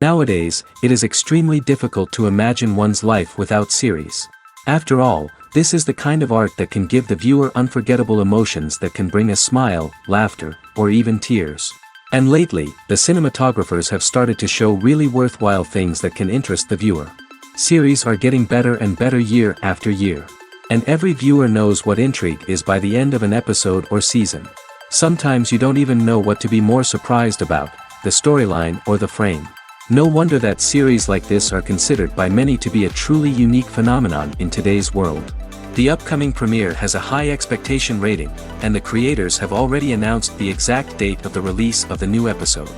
Nowadays, it is extremely difficult to imagine one's life without series. After all, this is the kind of art that can give the viewer unforgettable emotions that can bring a smile, laughter, or even tears. And lately, the cinematographers have started to show really worthwhile things that can interest the viewer. Series are getting better and better year after year. And every viewer knows what intrigue is by the end of an episode or season. Sometimes you don't even know what to be more surprised about, the storyline or the frame. No wonder that series like this are considered by many to be a truly unique phenomenon in today's world. The upcoming premiere has a high expectation rating, and the creators have already announced the exact date of the release of the new episode.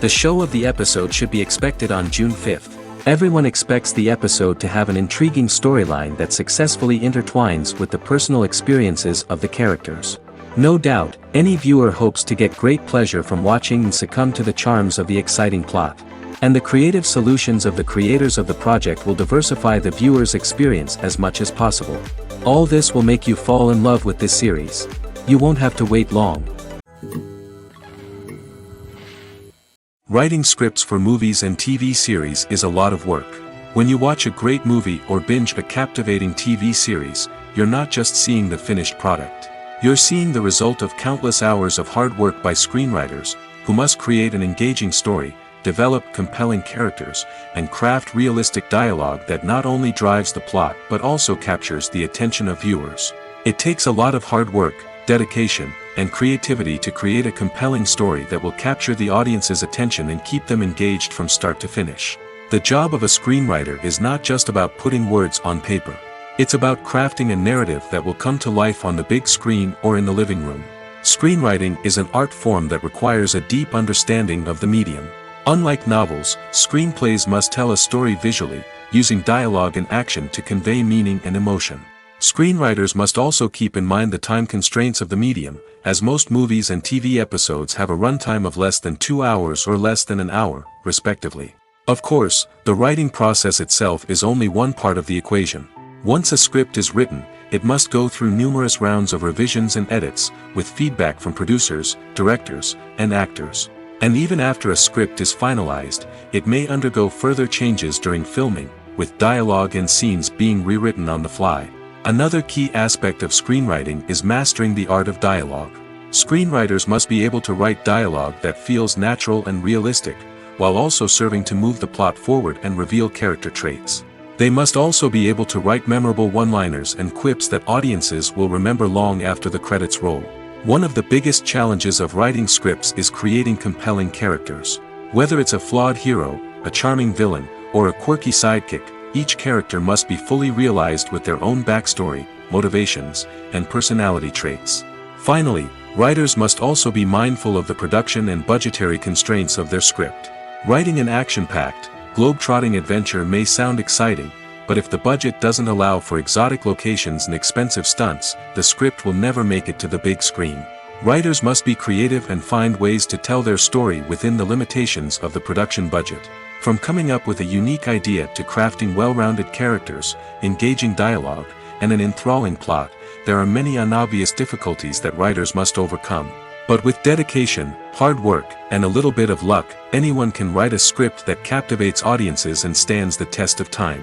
The show of the episode should be expected on June 5th. Everyone expects the episode to have an intriguing storyline that successfully intertwines with the personal experiences of the characters. No doubt, any viewer hopes to get great pleasure from watching and succumb to the charms of the exciting plot. And the creative solutions of the creators of the project will diversify the viewer's experience as much as possible. All this will make you fall in love with this series. You won't have to wait long. Writing scripts for movies and TV series is a lot of work. When you watch a great movie or binge a captivating TV series, you're not just seeing the finished product. You're seeing the result of countless hours of hard work by screenwriters, who must create an engaging story, develop compelling characters, and craft realistic dialogue that not only drives the plot but also captures the attention of viewers. It takes a lot of hard work, dedication, and creativity to create a compelling story that will capture the audience's attention and keep them engaged from start to finish. The job of a screenwriter is not just about putting words on paper. It's about crafting a narrative that will come to life on the big screen or in the living room. Screenwriting is an art form that requires a deep understanding of the medium. Unlike novels, screenplays must tell a story visually, using dialogue and action to convey meaning and emotion. Screenwriters must also keep in mind the time constraints of the medium, as most movies and TV episodes have a runtime of less than 2 hours or less than an hour, respectively. Of course, the writing process itself is only one part of the equation. Once a script is written, it must go through numerous rounds of revisions and edits, with feedback from producers, directors, and actors. And even after a script is finalized, it may undergo further changes during filming, with dialogue and scenes being rewritten on the fly. Another key aspect of screenwriting is mastering the art of dialogue. Screenwriters must be able to write dialogue that feels natural and realistic, while also serving to move the plot forward and reveal character traits. They must also be able to write memorable one-liners and quips that audiences will remember long after the credits roll. One of the biggest challenges of writing scripts is creating compelling characters. Whether it's a flawed hero, a charming villain, or a quirky sidekick, each character must be fully realized with their own backstory, motivations, and personality traits. Finally, writers must also be mindful of the production and budgetary constraints of their script. Writing an action-packed, globe-trotting adventure may sound exciting, but if the budget doesn't allow for exotic locations and expensive stunts, the script will never make it to the big screen. Writers must be creative and find ways to tell their story within the limitations of the production budget. From coming up with a unique idea to crafting well-rounded characters, engaging dialogue, and an enthralling plot, there are many unobvious difficulties that writers must overcome. But with dedication, hard work, and a little bit of luck, anyone can write a script that captivates audiences and stands the test of time.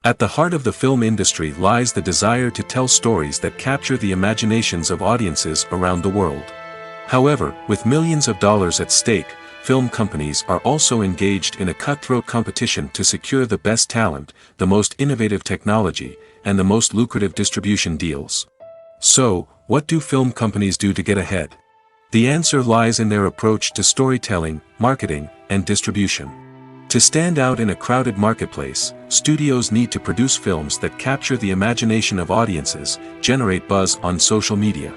At the heart of the film industry lies the desire to tell stories that capture the imaginations of audiences around the world. However, with millions of dollars at stake, film companies are also engaged in a cutthroat competition to secure the best talent, the most innovative technology, and the most lucrative distribution deals. So, what do film companies do to get ahead? The answer lies in their approach to storytelling, marketing, and distribution. To stand out in a crowded marketplace, studios need to produce films that capture the imagination of audiences, generate buzz on social media.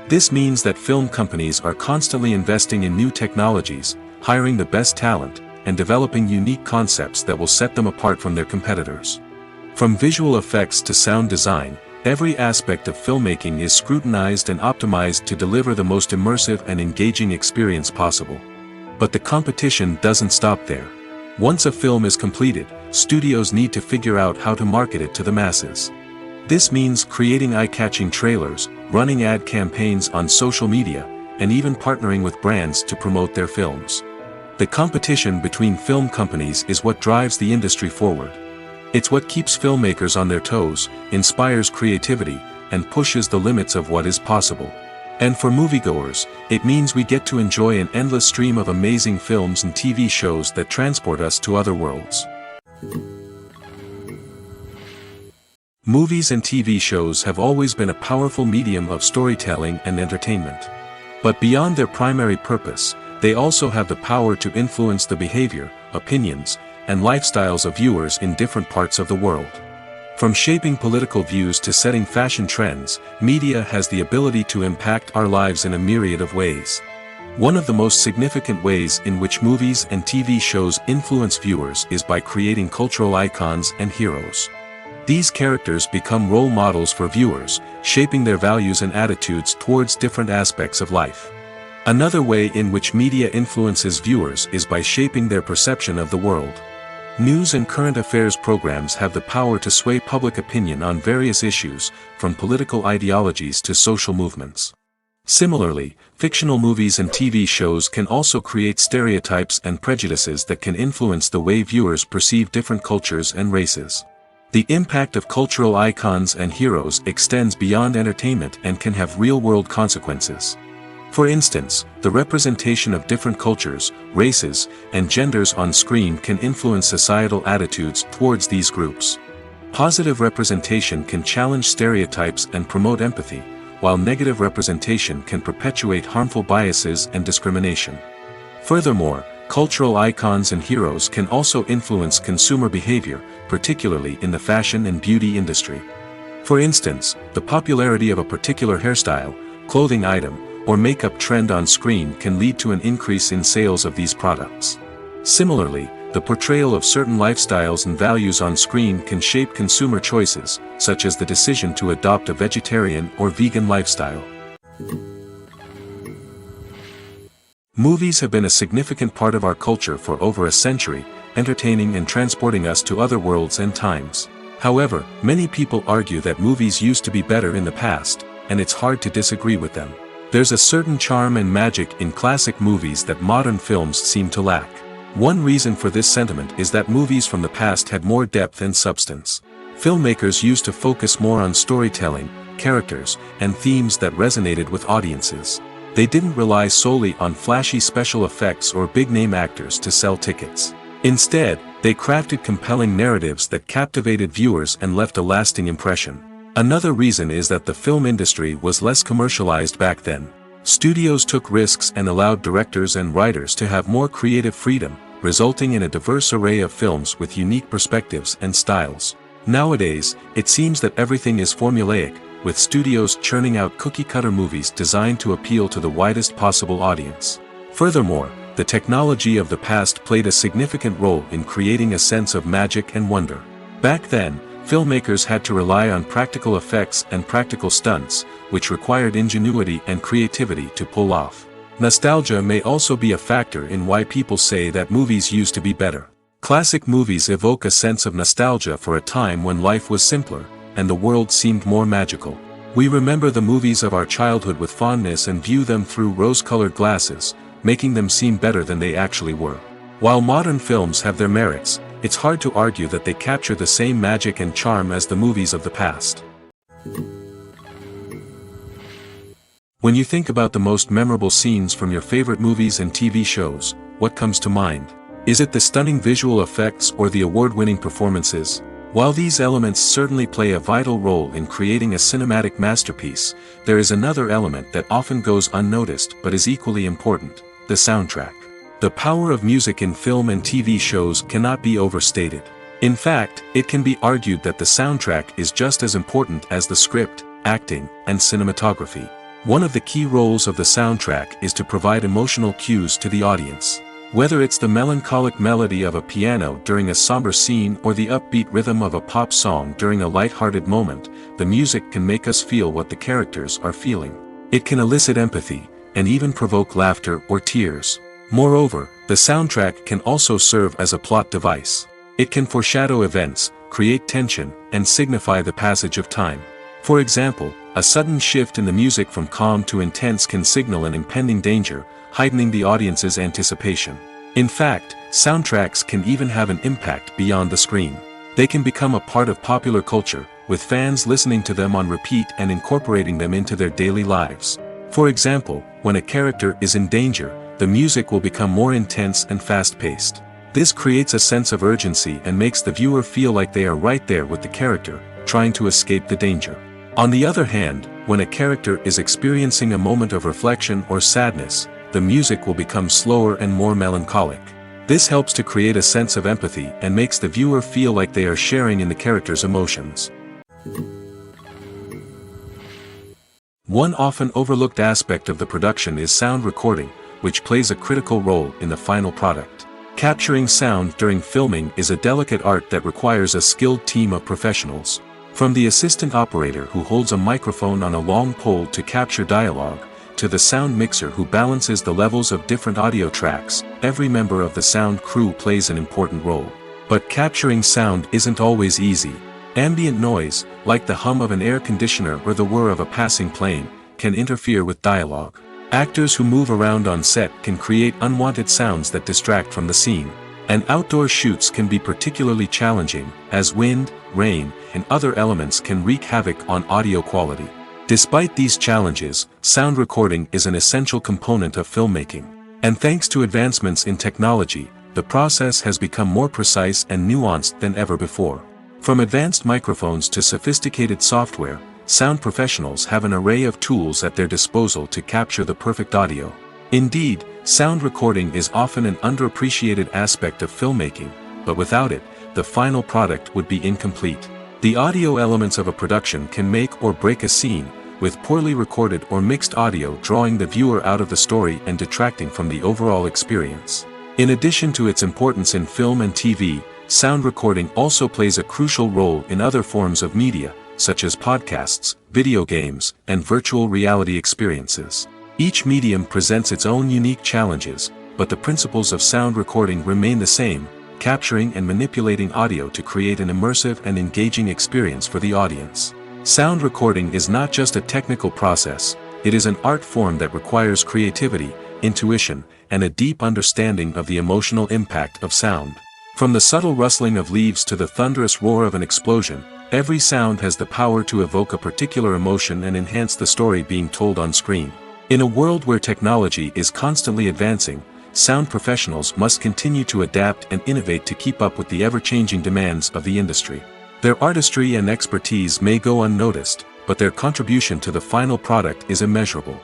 This means that film companies are constantly investing in new technologies, hiring the best talent, and developing unique concepts that will set them apart from their competitors. From visual effects to sound design, every aspect of filmmaking is scrutinized and optimized to deliver the most immersive and engaging experience possible. But the competition doesn't stop there. Once a film is completed, studios need to figure out how to market it to the masses. This means creating eye-catching trailers, running ad campaigns on social media, and even partnering with brands to promote their films. The competition between film companies is what drives the industry forward. It's what keeps filmmakers on their toes, inspires creativity, and pushes the limits of what is possible. And for moviegoers, it means we get to enjoy an endless stream of amazing films and TV shows that transport us to other worlds. Movies and TV shows have always been a powerful medium of storytelling and entertainment. But beyond their primary purpose, they also have the power to influence the behavior, opinions, and lifestyles of viewers in different parts of the world. From shaping political views to setting fashion trends, media has the ability to impact our lives in a myriad of ways. One of the most significant ways in which movies and TV shows influence viewers is by creating cultural icons and heroes. These characters become role models for viewers, shaping their values and attitudes towards different aspects of life. Another way in which media influences viewers is by shaping their perception of the world. News and current affairs programs have the power to sway public opinion on various issues, from political ideologies to social movements. Similarly, fictional movies and TV shows can also create stereotypes and prejudices that can influence the way viewers perceive different cultures and races. The impact of cultural icons and heroes extends beyond entertainment and can have real-world consequences. For instance, the representation of different cultures, races, and genders on screen can influence societal attitudes towards these groups. Positive representation can challenge stereotypes and promote empathy, while negative representation can perpetuate harmful biases and discrimination. Furthermore, cultural icons and heroes can also influence consumer behavior, particularly in the fashion and beauty industry. For instance, the popularity of a particular hairstyle, clothing item, or makeup trend on screen can lead to an increase in sales of these products. Similarly, the portrayal of certain lifestyles and values on screen can shape consumer choices, such as the decision to adopt a vegetarian or vegan lifestyle. Movies have been a significant part of our culture for over a century, entertaining and transporting us to other worlds and times. However, many people argue that movies used to be better in the past, and it's hard to disagree with them. There's a certain charm and magic in classic movies that modern films seem to lack. One reason for this sentiment is that movies from the past had more depth and substance. Filmmakers used to focus more on storytelling, characters, and themes that resonated with audiences. They didn't rely solely on flashy special effects or big-name actors to sell tickets. Instead, they crafted compelling narratives that captivated viewers and left a lasting impression. Another reason is that the film industry was less commercialized back then. Studios took risks and allowed directors and writers to have more creative freedom, resulting in a diverse array of films with unique perspectives and styles. Nowadays, it seems that everything is formulaic, with studios churning out cookie-cutter movies designed to appeal to the widest possible audience. Furthermore, the technology of the past played a significant role in creating a sense of magic and wonder. Back then, filmmakers had to rely on practical effects and practical stunts, which required ingenuity and creativity to pull off. Nostalgia may also be a factor in why people say that movies used to be better. Classic movies evoke a sense of nostalgia for a time when life was simpler, and the world seemed more magical. We remember the movies of our childhood with fondness and view them through rose-colored glasses, making them seem better than they actually were. While modern films have their merits, it's hard to argue that they capture the same magic and charm as the movies of the past. When you think about the most memorable scenes from your favorite movies and TV shows, what comes to mind? Is it the stunning visual effects or the award-winning performances? While these elements certainly play a vital role in creating a cinematic masterpiece, there is another element that often goes unnoticed but is equally important: the soundtrack. The power of music in film and TV shows cannot be overstated. In fact, it can be argued that the soundtrack is just as important as the script, acting, and cinematography. One of the key roles of the soundtrack is to provide emotional cues to the audience. Whether it's the melancholic melody of a piano during a somber scene or the upbeat rhythm of a pop song during a light-hearted moment, the music can make us feel what the characters are feeling. It can elicit empathy, and even provoke laughter or tears. Moreover, the soundtrack can also serve as a plot device. It can foreshadow events, create tension, and signify the passage of time. For example, a sudden shift in the music from calm to intense can signal an impending danger, heightening the audience's anticipation. In fact, soundtracks can even have an impact beyond the screen. They can become a part of popular culture, with fans listening to them on repeat and incorporating them into their daily lives. For example, when a character is in danger, the music will become more intense and fast-paced. This creates a sense of urgency and makes the viewer feel like they are right there with the character, trying to escape the danger. On the other hand, when a character is experiencing a moment of reflection or sadness, the music will become slower and more melancholic. This helps to create a sense of empathy and makes the viewer feel like they are sharing in the character's emotions. One often overlooked aspect of the production is sound recording, which plays a critical role in the final product. Capturing sound during filming is a delicate art that requires a skilled team of professionals. From the assistant operator who holds a microphone on a long pole to capture dialogue, to the sound mixer who balances the levels of different audio tracks, every member of the sound crew plays an important role. But capturing sound isn't always easy. Ambient noise, like the hum of an air conditioner or the whir of a passing plane, can interfere with dialogue. Actors who move around on set can create unwanted sounds that distract from the scene. And outdoor shoots can be particularly challenging, as wind, rain, and other elements can wreak havoc on audio quality. Despite these challenges, sound recording is an essential component of filmmaking. And thanks to advancements in technology, the process has become more precise and nuanced than ever before. From advanced microphones to sophisticated software, sound professionals have an array of tools at their disposal to capture the perfect audio. Indeed, sound recording is often an underappreciated aspect of filmmaking, but without it, the final product would be incomplete. The audio elements of a production can make or break a scene, with poorly recorded or mixed audio drawing the viewer out of the story and detracting from the overall experience. In addition to its importance in film and TV, sound recording also plays a crucial role in other forms of media, such as podcasts, video games, and virtual reality experiences. Each medium presents its own unique challenges, but the principles of sound recording remain the same, capturing and manipulating audio to create an immersive and engaging experience for the audience. Sound recording is not just a technical process, it is an art form that requires creativity, intuition, and a deep understanding of the emotional impact of sound. From the subtle rustling of leaves to the thunderous roar of an explosion, every sound has the power to evoke a particular emotion and enhance the story being told on screen. In a world where technology is constantly advancing, sound professionals must continue to adapt and innovate to keep up with the ever-changing demands of the industry. Their artistry and expertise may go unnoticed, but their contribution to the final product is immeasurable.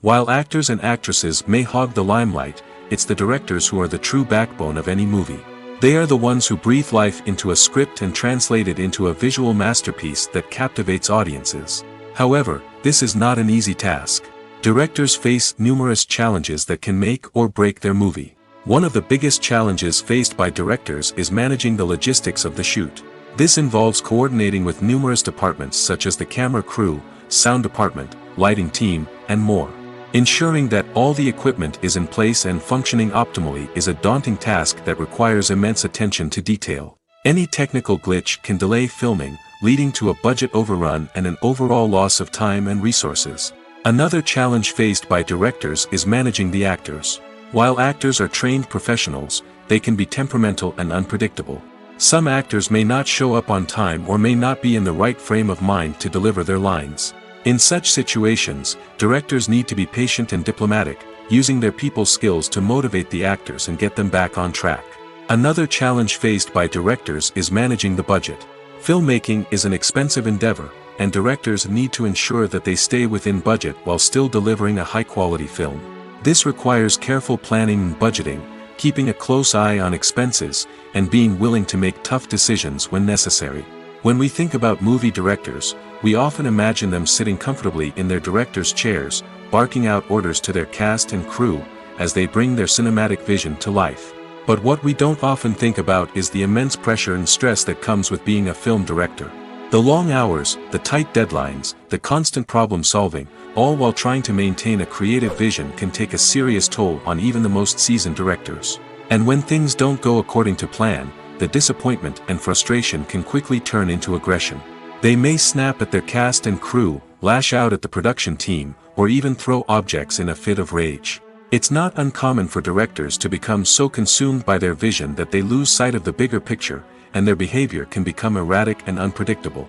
While actors and actresses may hog the limelight, it's the directors who are the true backbone of any movie. They are the ones who breathe life into a script and translate it into a visual masterpiece that captivates audiences. However, this is not an easy task. Directors face numerous challenges that can make or break their movie. One of the biggest challenges faced by directors is managing the logistics of the shoot. This involves coordinating with numerous departments such as the camera crew, sound department, lighting team, and more. Ensuring that all the equipment is in place and functioning optimally is a daunting task that requires immense attention to detail. Any technical glitch can delay filming, leading to a budget overrun and an overall loss of time and resources. Another challenge faced by directors is managing the actors. While actors are trained professionals, they can be temperamental and unpredictable. Some actors may not show up on time or may not be in the right frame of mind to deliver their lines. In such situations, directors need to be patient and diplomatic, using their people skills to motivate the actors and get them back on track. Another challenge faced by directors is managing the budget. Filmmaking is an expensive endeavor, and directors need to ensure that they stay within budget while still delivering a high-quality film. This requires careful planning and budgeting, keeping a close eye on expenses, and being willing to make tough decisions when necessary. When we think about movie directors, we often imagine them sitting comfortably in their director's chairs, barking out orders to their cast and crew, as they bring their cinematic vision to life. But what we don't often think about is the immense pressure and stress that comes with being a film director. The long hours, the tight deadlines, the constant problem solving, all while trying to maintain a creative vision can take a serious toll on even the most seasoned directors. And when things don't go according to plan, the the disappointment and frustration can quickly turn into aggression. They may snap at their cast and crew, lash out at the production team, or even throw objects in a fit of rage. It's not uncommon for directors to become so consumed by their vision that they lose sight of the bigger picture, and their behavior can become erratic and unpredictable.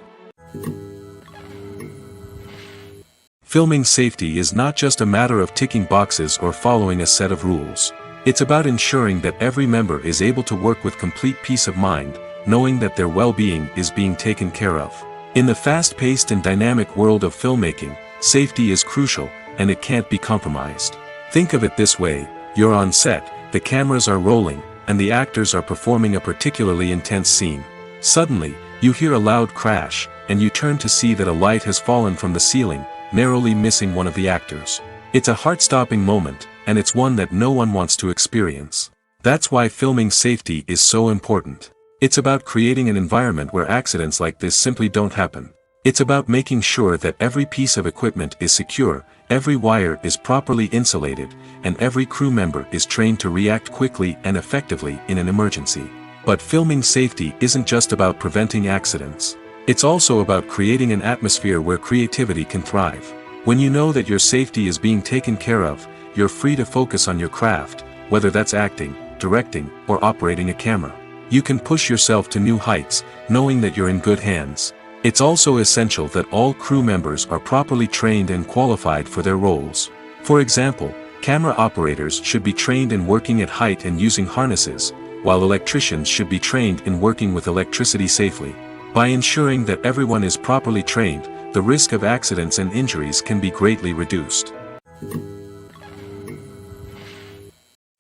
Filming safety is not just a matter of ticking boxes or following a set of rules. It's about ensuring that every member is able to work with complete peace of mind, knowing that their well-being is being taken care of. In the fast-paced and dynamic world of filmmaking, safety is crucial, and it can't be compromised. Think of it this way: you're on set, the cameras are rolling, and the actors are performing a particularly intense scene. Suddenly, you hear a loud crash, and you turn to see that a light has fallen from the ceiling, narrowly missing one of the actors. It's a heart-stopping moment, and it's one that no one wants to experience. That's why filming safety is so important. It's about creating an environment where accidents like this simply don't happen. It's about making sure that every piece of equipment is secure, every wire is properly insulated, and every crew member is trained to react quickly and effectively in an emergency. But filming safety isn't just about preventing accidents. It's also about creating an atmosphere where creativity can thrive. When you know that your safety is being taken care of, you're free to focus on your craft, whether that's acting, directing, or operating a camera. You can push yourself to new heights, knowing that you're in good hands. It's also essential that all crew members are properly trained and qualified for their roles. For example, camera operators should be trained in working at height and using harnesses, while electricians should be trained in working with electricity safely. By ensuring that everyone is properly trained, the risk of accidents and injuries can be greatly reduced.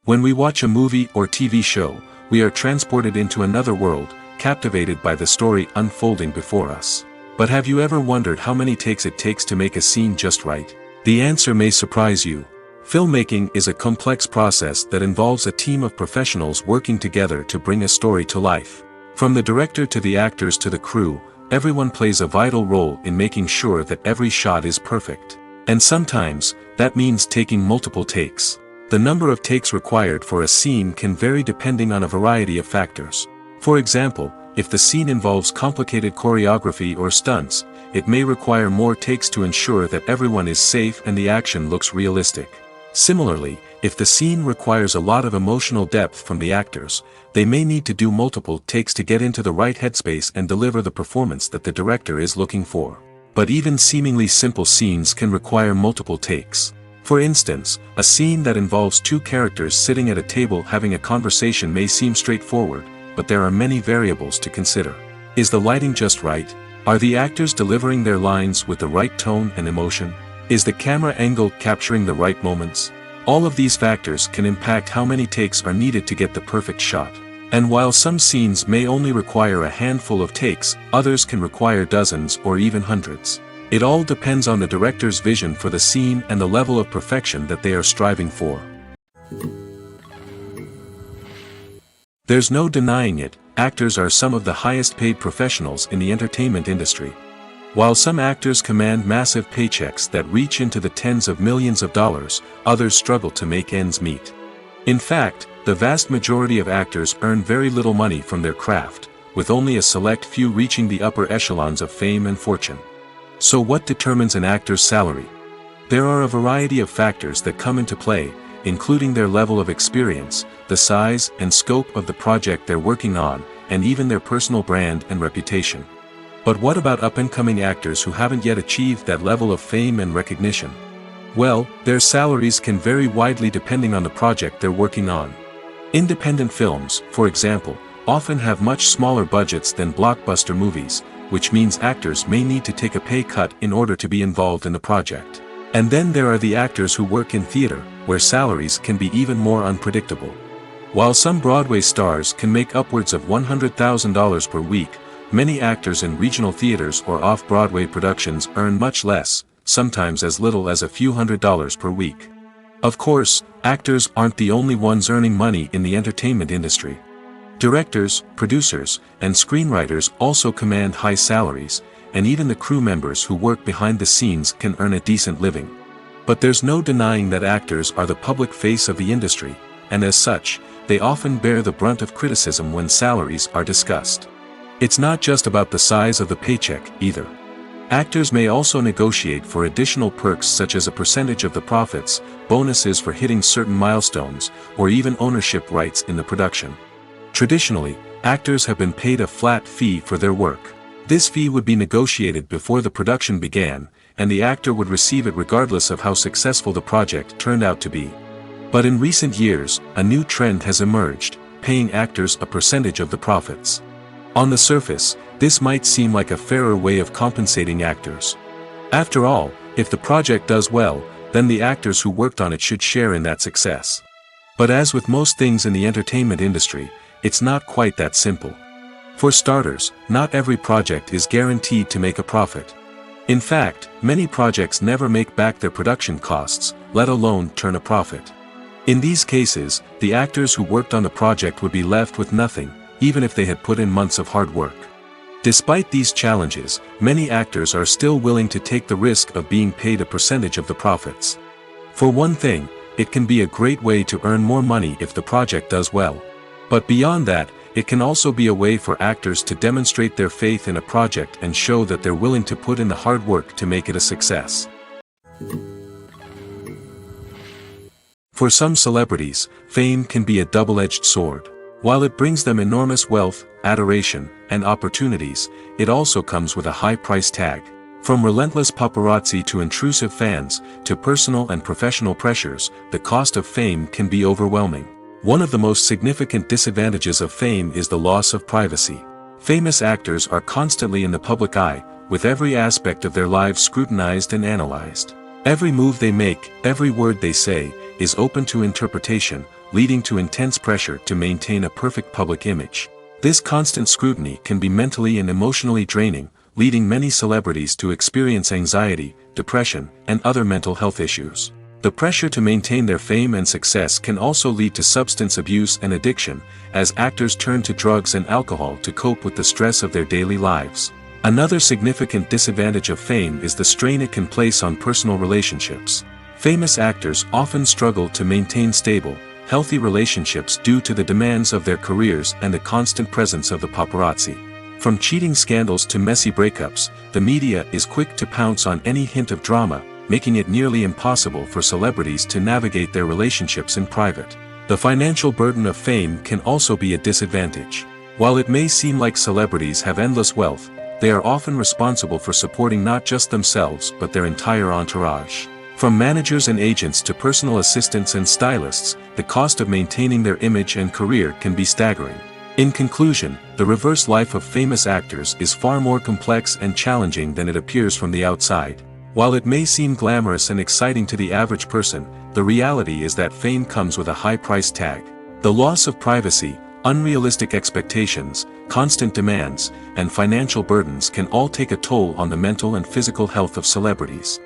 When we watch a movie or TV show, we are transported into another world, captivated by the story unfolding before us. But have you ever wondered how many takes it takes to make a scene just right? The answer may surprise you. Filmmaking is a complex process that involves a team of professionals working together to bring a story to life. From the director to the actors to the crew, everyone plays a vital role in making sure that every shot is perfect. And sometimes, that means taking multiple takes. The number of takes required for a scene can vary depending on a variety of factors. For example, if the scene involves complicated choreography or stunts, it may require more takes to ensure that everyone is safe and the action looks realistic. Similarly, if the scene requires a lot of emotional depth from the actors, they may need to do multiple takes to get into the right headspace and deliver the performance that the director is looking for. But even seemingly simple scenes can require multiple takes. For instance, a scene that involves two characters sitting at a table having a conversation may seem straightforward, but there are many variables to consider. Is the lighting just right? Are the actors delivering their lines with the right tone and emotion? Is the camera angle capturing the right moments? All of these factors can impact how many takes are needed to get the perfect shot. And while some scenes may only require a handful of takes, others can require dozens or even hundreds. It all depends on the director's vision for the scene and the level of perfection that they are striving for. There's no denying it, actors are some of the highest paid professionals in the entertainment industry. While some actors command massive paychecks that reach into the tens of millions of dollars, others struggle to make ends meet. In fact, the vast majority of actors earn very little money from their craft, with only a select few reaching the upper echelons of fame and fortune. So what determines an actor's salary? There are a variety of factors that come into play, including their level of experience, the size and scope of the project they're working on, and even their personal brand and reputation. But what about up-and-coming actors who haven't yet achieved that level of fame and recognition? Well, their salaries can vary widely depending on the project they're working on. Independent films, for example, often have much smaller budgets than blockbuster movies, which means actors may need to take a pay cut in order to be involved in the project. And then there are the actors who work in theater, where salaries can be even more unpredictable. While some Broadway stars can make upwards of $100,000 per week, many actors in regional theaters or off-Broadway productions earn much less, sometimes as little as a few $100s per week. Of course, actors aren't the only ones earning money in the entertainment industry. Directors, producers, and screenwriters also command high salaries, and even the crew members who work behind the scenes can earn a decent living. But there's no denying that actors are the public face of the industry, and as such, they often bear the brunt of criticism when salaries are discussed. It's not just about the size of the paycheck, either. Actors may also negotiate for additional perks such as a percentage of the profits, bonuses for hitting certain milestones, or even ownership rights in the production. Traditionally, actors have been paid a flat fee for their work. This fee would be negotiated before the production began, and the actor would receive it regardless of how successful the project turned out to be. But in recent years, a new trend has emerged, paying actors a percentage of the profits. On the surface, this might seem like a fairer way of compensating actors. After all, if the project does well, then the actors who worked on it should share in that success. But as with most things in the entertainment industry, it's not quite that simple. For starters, not every project is guaranteed to make a profit. In fact, many projects never make back their production costs, let alone turn a profit. In these cases, the actors who worked on the project would be left with nothing, even if they had put in months of hard work. Despite these challenges, many actors are still willing to take the risk of being paid a percentage of the profits. For one thing, it can be a great way to earn more money if the project does well. But beyond that, it can also be a way for actors to demonstrate their faith in a project and show that they're willing to put in the hard work to make it a success. For some celebrities, fame can be a double-edged sword. While it brings them enormous wealth, adoration, and opportunities, it also comes with a high price tag. From relentless paparazzi to intrusive fans, to personal and professional pressures, the cost of fame can be overwhelming. One of the most significant disadvantages of fame is the loss of privacy. Famous actors are constantly in the public eye, with every aspect of their lives scrutinized and analyzed. Every move they make, every word they say, is open to interpretation, leading to intense pressure to maintain a perfect public image. This constant scrutiny can be mentally and emotionally draining, leading many celebrities to experience anxiety, depression, and other mental health issues. The pressure to maintain their fame and success can also lead to substance abuse and addiction, as actors turn to drugs and alcohol to cope with the stress of their daily lives. Another significant disadvantage of fame is the strain it can place on personal relationships. Famous actors often struggle to maintain stable, healthy relationships due to the demands of their careers and the constant presence of the paparazzi. From cheating scandals to messy breakups, the media is quick to pounce on any hint of drama, making it nearly impossible for celebrities to navigate their relationships in private. The financial burden of fame can also be a disadvantage. While it may seem like celebrities have endless wealth, they are often responsible for supporting not just themselves but their entire entourage. From managers and agents to personal assistants and stylists, the cost of maintaining their image and career can be staggering. In conclusion, the reverse life of famous actors is far more complex and challenging than it appears from the outside. While it may seem glamorous and exciting to the average person, the reality is that fame comes with a high price tag. The loss of privacy, unrealistic expectations, constant demands, and financial burdens can all take a toll on the mental and physical health of celebrities.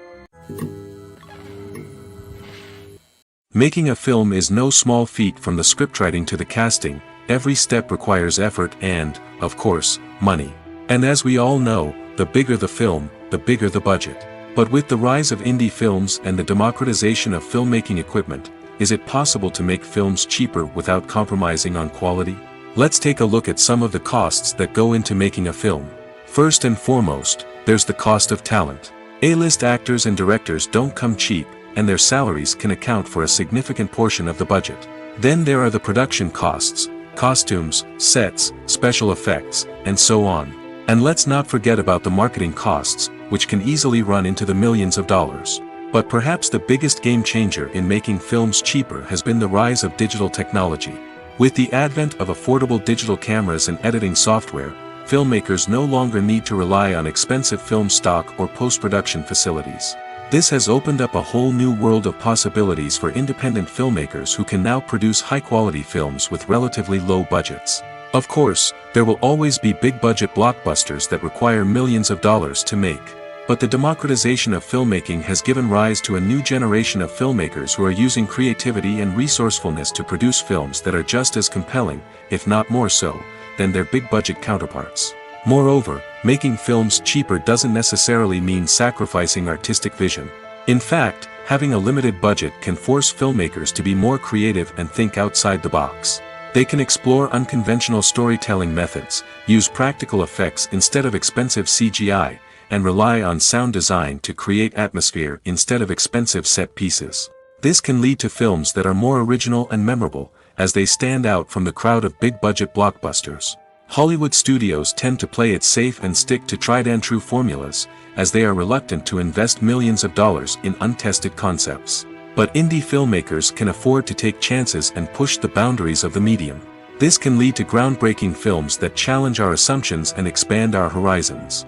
Making a film is no small feat. From the scriptwriting to the casting, every step requires effort and, of course, money. And as we all know, the bigger the film, the bigger the budget. But with the rise of indie films and the democratization of filmmaking equipment, is it possible to make films cheaper without compromising on quality? Let's take a look at some of the costs that go into making a film. First and foremost, there's the cost of talent. A-list actors and directors don't come cheap, and their salaries can account for a significant portion of the budget. Then there are the production costs, costumes, sets, special effects, and so on. And let's not forget about the marketing costs, which can easily run into the millions of dollars. But perhaps the biggest game changer in making films cheaper has been the rise of digital technology. With the advent of affordable digital cameras and editing software, filmmakers no longer need to rely on expensive film stock or post-production facilities. This has opened up a whole new world of possibilities for independent filmmakers who can now produce high-quality films with relatively low budgets. Of course, there will always be big-budget blockbusters that require millions of dollars to make. But the democratization of filmmaking has given rise to a new generation of filmmakers who are using creativity and resourcefulness to produce films that are just as compelling, if not more so, than their big-budget counterparts. Moreover, making films cheaper doesn't necessarily mean sacrificing artistic vision. In fact, having a limited budget can force filmmakers to be more creative and think outside the box. They can explore unconventional storytelling methods, use practical effects instead of expensive CGI, and rely on sound design to create atmosphere instead of expensive set pieces. This can lead to films that are more original and memorable, as they stand out from the crowd of big-budget blockbusters. Hollywood studios tend to play it safe and stick to tried-and-true formulas, as they are reluctant to invest millions of dollars in untested concepts. But indie filmmakers can afford to take chances and push the boundaries of the medium. This can lead to groundbreaking films that challenge our assumptions and expand our horizons.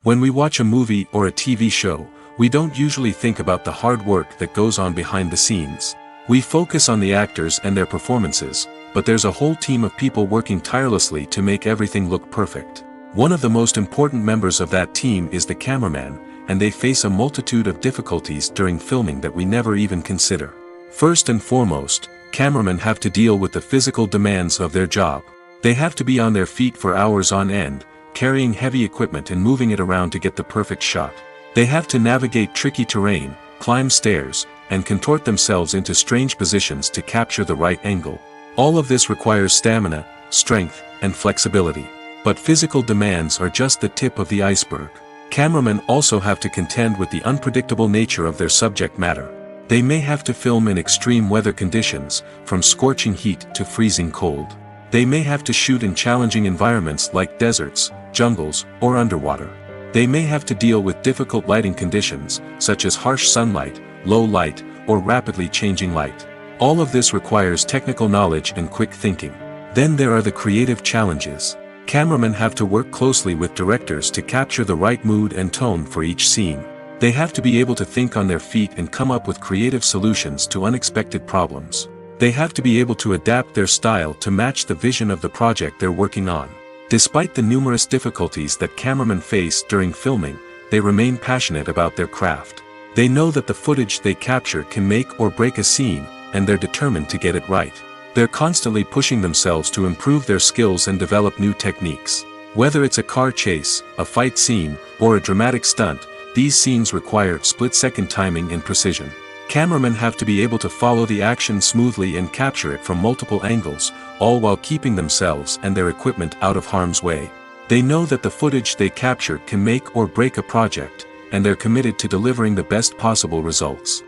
When we watch a movie or a TV show, we don't usually think about the hard work that goes on behind the scenes. We focus on the actors and their performances, but there's a whole team of people working tirelessly to make everything look perfect. One of the most important members of that team is the cameraman, and they face a multitude of difficulties during filming that we never even consider. First and foremost, cameramen have to deal with the physical demands of their job. They have to be on their feet for hours on end, carrying heavy equipment and moving it around to get the perfect shot. They have to navigate tricky terrain, climb stairs, and contort themselves into strange positions to capture the right angle. All of this requires stamina, strength, and flexibility. But physical demands are just the tip of the iceberg. Cameramen also have to contend with the unpredictable nature of their subject matter. They may have to film in extreme weather conditions, from scorching heat to freezing cold. They may have to shoot in challenging environments like deserts, jungles, or underwater. They may have to deal with difficult lighting conditions, such as harsh sunlight, low light, or rapidly changing light. All of this requires technical knowledge and quick thinking. Then there are the creative challenges. Cameramen have to work closely with directors to capture the right mood and tone for each scene. They have to be able to think on their feet and come up with creative solutions to unexpected problems. They have to be able to adapt their style to match the vision of the project they're working on. Despite the numerous difficulties that cameramen face during filming, they remain passionate about their craft. They know that the footage they capture can make or break a scene, and they're determined to get it right. They're constantly pushing themselves to improve their skills and develop new techniques. Whether it's a car chase, a fight scene, or a dramatic stunt, these scenes require split-second timing and precision. Cameramen have to be able to follow the action smoothly and capture it from multiple angles, all while keeping themselves and their equipment out of harm's way. They know that the footage they capture can make or break a project, and they're committed to delivering the best possible results.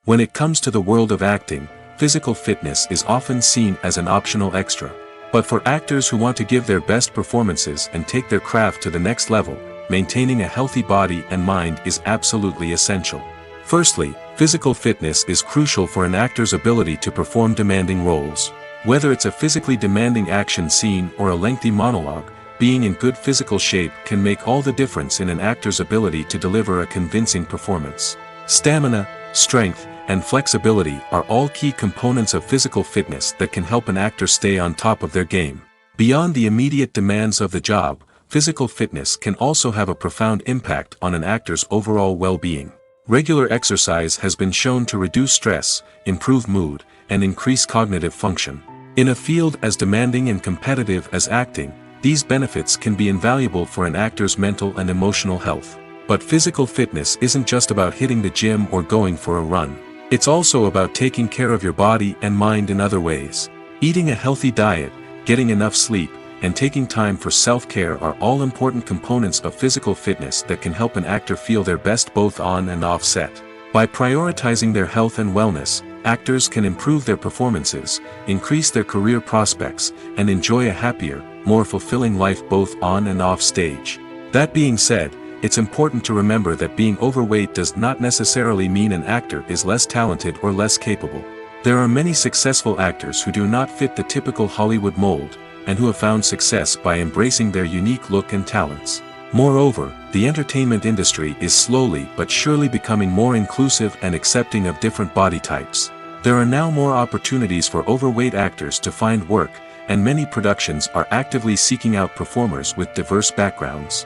When it comes to the world of acting, physical fitness is often seen as an optional extra. But for actors who want to give their best performances and take their craft to the next level, maintaining a healthy body and mind is absolutely essential. Firstly, physical fitness is crucial for an actor's ability to perform demanding roles. Whether it's a physically demanding action scene or a lengthy monologue, being in good physical shape can make all the difference in an actor's ability to deliver a convincing performance. Stamina, strength, and flexibility are all key components of physical fitness that can help an actor stay on top of their game. Beyond the immediate demands of the job, physical fitness can also have a profound impact on an actor's overall well-being. Regular exercise has been shown to reduce stress, improve mood, and increase cognitive function. In a field as demanding and competitive as acting, these benefits can be invaluable for an actor's mental and emotional health. But physical fitness isn't just about hitting the gym or going for a run. It's also about taking care of your body and mind in other ways. Eating a healthy diet, getting enough sleep, and taking time for self-care are all important components of physical fitness that can help an actor feel their best both on and off set. By prioritizing their health and wellness, actors can improve their performances, increase their career prospects, and enjoy a happier, more fulfilling life both on and off stage. That being said, it's important to remember that being overweight does not necessarily mean an actor is less talented or less capable. There are many successful actors who do not fit the typical Hollywood mold, and who have found success by embracing their unique look and talents. Moreover, the entertainment industry is slowly but surely becoming more inclusive and accepting of different body types. There are now more opportunities for overweight actors to find work, and many productions are actively seeking out performers with diverse backgrounds.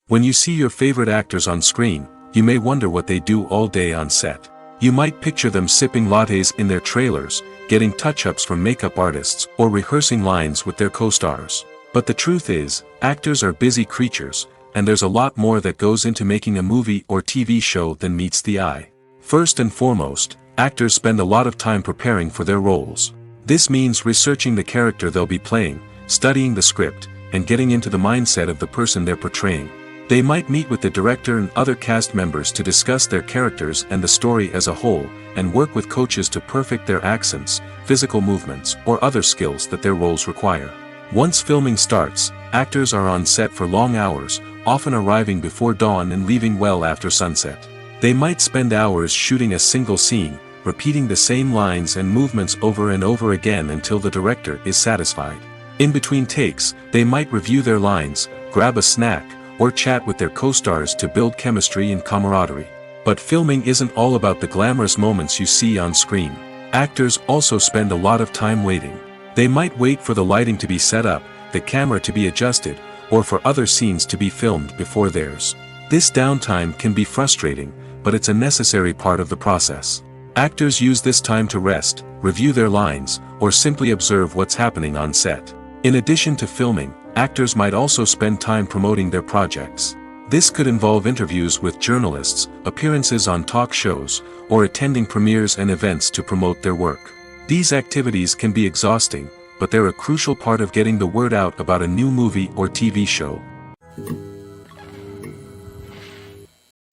When you see your favorite actors on screen, you may wonder what they do all day on set. You might picture them sipping lattes in their trailers, getting touch-ups from makeup artists, or rehearsing lines with their co-stars. But the truth is, actors are busy creatures, and there's a lot more that goes into making a movie or TV show than meets the eye. First and foremost, actors spend a lot of time preparing for their roles. This means researching the character they'll be playing, studying the script, and getting into the mindset of the person they're portraying. They might meet with the director and other cast members to discuss their characters and the story as a whole, and work with coaches to perfect their accents, physical movements, or other skills that their roles require. Once filming starts, actors are on set for long hours, often arriving before dawn and leaving well after sunset. They might spend hours shooting a single scene, repeating the same lines and movements over and over again until the director is satisfied. In between takes, they might review their lines, grab a snack, or chat with their co-stars to build chemistry and camaraderie. But filming isn't all about the glamorous moments you see on screen. Actors also spend a lot of time waiting. They might wait for the lighting to be set up, the camera to be adjusted, or for other scenes to be filmed before theirs. This downtime can be frustrating, but it's a necessary part of the process. Actors use this time to rest, review their lines, or simply observe what's happening on set. In addition to filming, actors might also spend time promoting their projects. This could involve interviews with journalists, appearances on talk shows, or attending premieres and events to promote their work. These activities can be exhausting, but they're a crucial part of getting the word out about a new movie or TV show.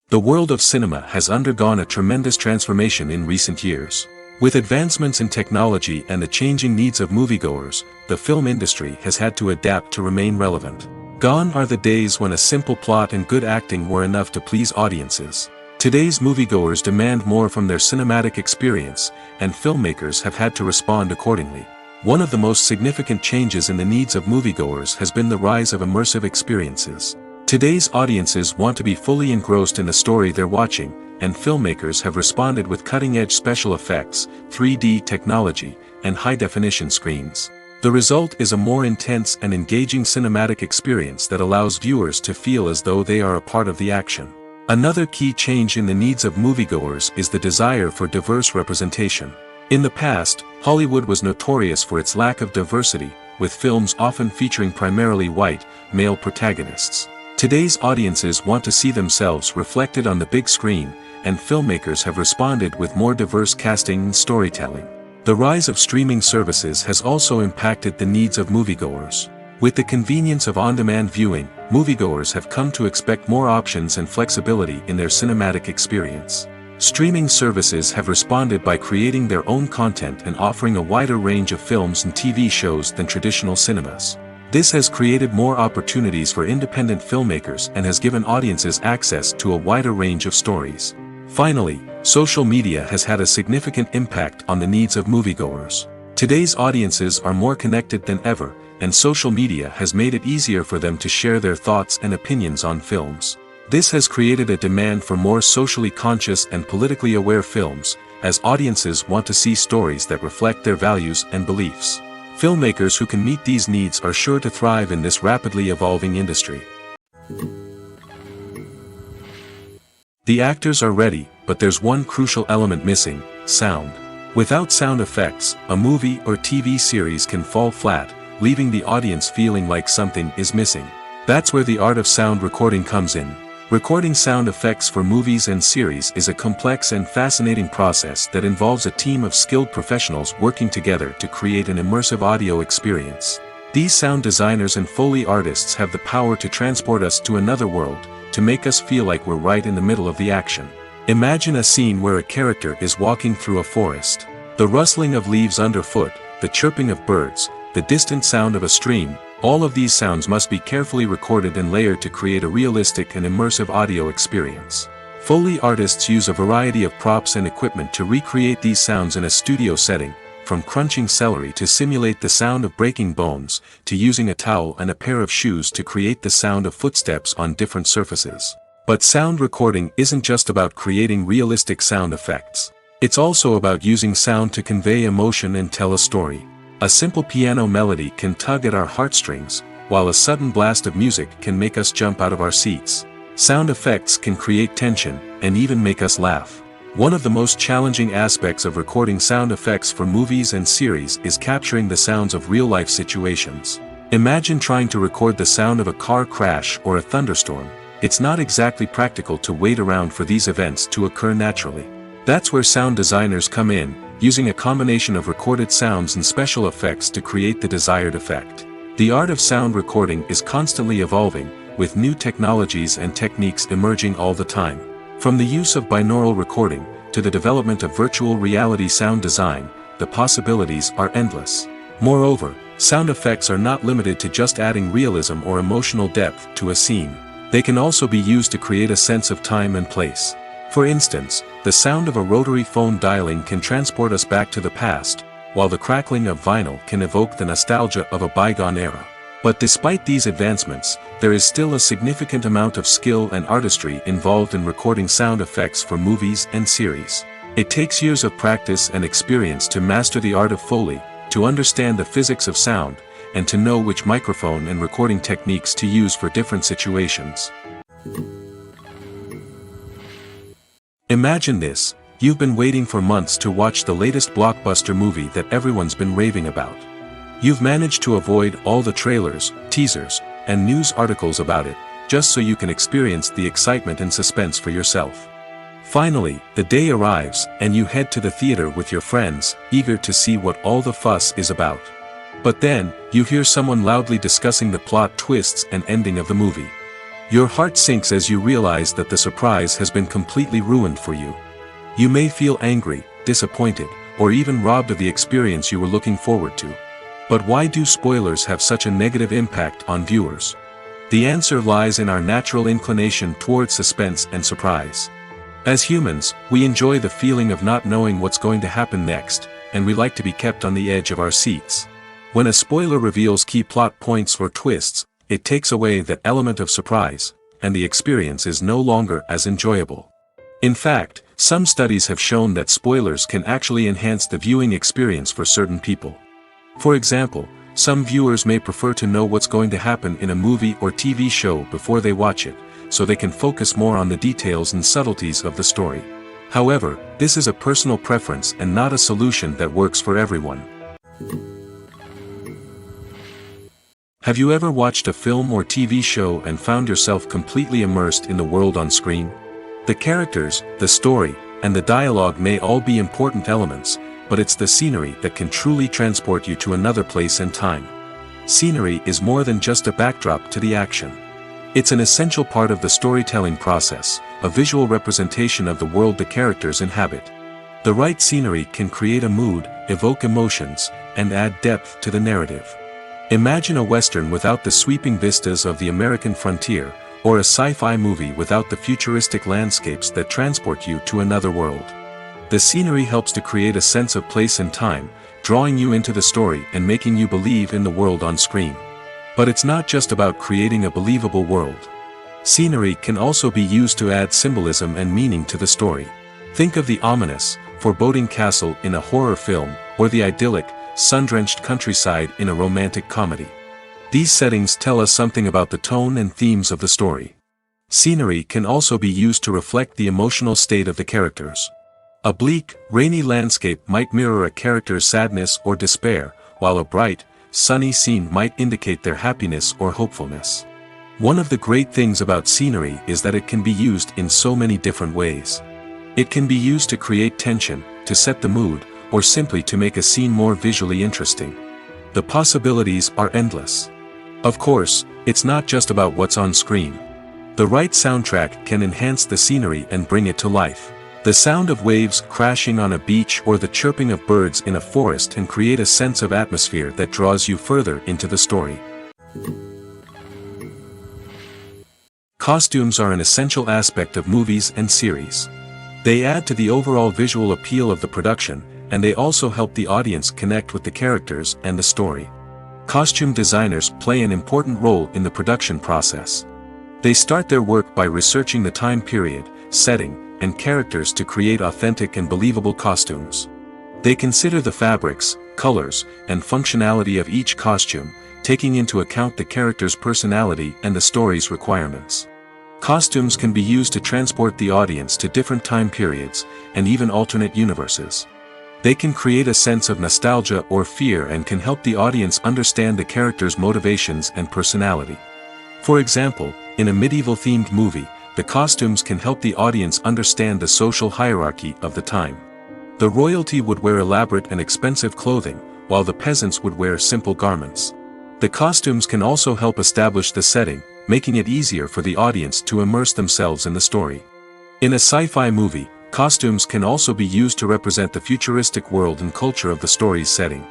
The world of cinema has undergone a tremendous transformation in recent years. With advancements in technology and the changing needs of moviegoers, the film industry has had to adapt to remain relevant. Gone are the days when a simple plot and good acting were enough to please audiences. Today's moviegoers demand more from their cinematic experience, and filmmakers have had to respond accordingly. One of the most significant changes in the needs of moviegoers has been the rise of immersive experiences. Today's audiences want to be fully engrossed in the story they're watching, and filmmakers have responded with cutting-edge special effects, 3D technology, and high-definition screens. The result is a more intense and engaging cinematic experience that allows viewers to feel as though they are a part of the action. Another key change in the needs of moviegoers is the desire for diverse representation. In the past, Hollywood was notorious for its lack of diversity, with films often featuring primarily white, male protagonists. Today's audiences want to see themselves reflected on the big screen, and filmmakers have responded with more diverse casting and storytelling. The rise of streaming services has also impacted the needs of moviegoers. With the convenience of on-demand viewing, moviegoers have come to expect more options and flexibility in their cinematic experience. Streaming services have responded by creating their own content and offering a wider range of films and TV shows than traditional cinemas. This has created more opportunities for independent filmmakers and has given audiences access to a wider range of stories. Finally, social media has had a significant impact on the needs of moviegoers. Today's audiences are more connected than ever, and social media has made it easier for them to share their thoughts and opinions on films. This has created a demand for more socially conscious and politically aware films, as audiences want to see stories that reflect their values and beliefs. Filmmakers who can meet these needs are sure to thrive in this rapidly evolving industry. The actors are ready, but there's one crucial element missing: sound. Without sound effects, a movie or TV series can fall flat, leaving the audience feeling like something is missing. That's where the art of sound recording comes in. Recording sound effects for movies and series is a complex and fascinating process that involves a team of skilled professionals working together to create an immersive audio experience. These sound designers and Foley artists have the power to transport us to another world, to make us feel like we're right in the middle of the action. Imagine a scene where a character is walking through a forest. The rustling of leaves underfoot, the chirping of birds, the distant sound of a stream, all of these sounds must be carefully recorded and layered to create a realistic and immersive audio experience. Foley artists use a variety of props and equipment to recreate these sounds in a studio setting, from crunching celery to simulate the sound of breaking bones, to using a towel and a pair of shoes to create the sound of footsteps on different surfaces. But sound recording isn't just about creating realistic sound effects. It's also about using sound to convey emotion and tell a story. A simple piano melody can tug at our heartstrings, while a sudden blast of music can make us jump out of our seats. Sound effects can create tension, and even make us laugh. One of the most challenging aspects of recording sound effects for movies and series is capturing the sounds of real-life situations. Imagine trying to record the sound of a car crash or a thunderstorm. It's not exactly practical to wait around for these events to occur naturally. That's where sound designers come in, using a combination of recorded sounds and special effects to create the desired effect. The art of sound recording is constantly evolving, with new technologies and techniques emerging all the time. From the use of binaural recording, to the development of virtual reality sound design, the possibilities are endless. Moreover, sound effects are not limited to just adding realism or emotional depth to a scene. They can also be used to create a sense of time and place. For instance, the sound of a rotary phone dialing can transport us back to the past, while the crackling of vinyl can evoke the nostalgia of a bygone era. But despite these advancements, there is still a significant amount of skill and artistry involved in recording sound effects for movies and series. It takes years of practice and experience to master the art of Foley, to understand the physics of sound, and to know which microphone and recording techniques to use for different situations. Imagine this: you've been waiting for months to watch the latest blockbuster movie that everyone's been raving about. You've managed to avoid all the trailers, teasers, and news articles about it, just so you can experience the excitement and suspense for yourself. Finally, the day arrives, and you head to the theater with your friends, eager to see what all the fuss is about. But then, you hear someone loudly discussing the plot twists and ending of the movie. Your heart sinks as you realize that the surprise has been completely ruined for you. You may feel angry, disappointed, or even robbed of the experience you were looking forward to. But why do spoilers have such a negative impact on viewers? The answer lies in our natural inclination towards suspense and surprise. As humans, we enjoy the feeling of not knowing what's going to happen next, and we like to be kept on the edge of our seats. When a spoiler reveals key plot points or twists, it takes away that element of surprise, and the experience is no longer as enjoyable. In fact, some studies have shown that spoilers can actually enhance the viewing experience for certain people. For example, some viewers may prefer to know what's going to happen in a movie or TV show before they watch it, so they can focus more on the details and subtleties of the story. However, this is a personal preference and not a solution that works for everyone. Have you ever watched a film or TV show and found yourself completely immersed in the world on screen? The characters, the story, and the dialogue may all be important elements, but it's the scenery that can truly transport you to another place and time. Scenery is more than just a backdrop to the action. It's an essential part of the storytelling process, a visual representation of the world the characters inhabit. The right scenery can create a mood, evoke emotions, and add depth to the narrative. Imagine a western without the sweeping vistas of the American frontier, or a sci-fi movie without the futuristic landscapes that transport you to another world. The scenery helps to create a sense of place and time, drawing you into the story and making you believe in the world on screen. But it's not just about creating a believable world. Scenery can also be used to add symbolism and meaning to the story. Think of the ominous, foreboding castle in a horror film, or the idyllic, sun-drenched countryside in a romantic comedy. These settings tell us something about the tone and themes of the story. Scenery can also be used to reflect the emotional state of the characters. A bleak, rainy landscape might mirror a character's sadness or despair, while a bright, sunny scene might indicate their happiness or hopefulness. One of the great things about scenery is that it can be used in so many different ways. It can be used to create tension, to set the mood, or simply to make a scene more visually interesting. The possibilities are endless. Of course, it's not just about what's on screen. The right soundtrack can enhance the scenery and bring it to life. The sound of waves crashing on a beach or the chirping of birds in a forest can create a sense of atmosphere that draws you further into the story. Costumes are an essential aspect of movies and series. They add to the overall visual appeal of the production, and they also help the audience connect with the characters and the story. Costume designers play an important role in the production process. They start their work by researching the time period, setting, and characters to create authentic and believable costumes. They consider the fabrics, colors, and functionality of each costume, taking into account the character's personality and the story's requirements. Costumes can be used to transport the audience to different time periods, and even alternate universes. They can create a sense of nostalgia or fear and can help the audience understand the character's motivations and personality. For example, in a medieval-themed movie, the costumes can help the audience understand the social hierarchy of the time. The royalty would wear elaborate and expensive clothing, while the peasants would wear simple garments. The costumes can also help establish the setting, making it easier for the audience to immerse themselves in the story. In a sci-fi movie, costumes can also be used to represent the futuristic world and culture of the story's setting.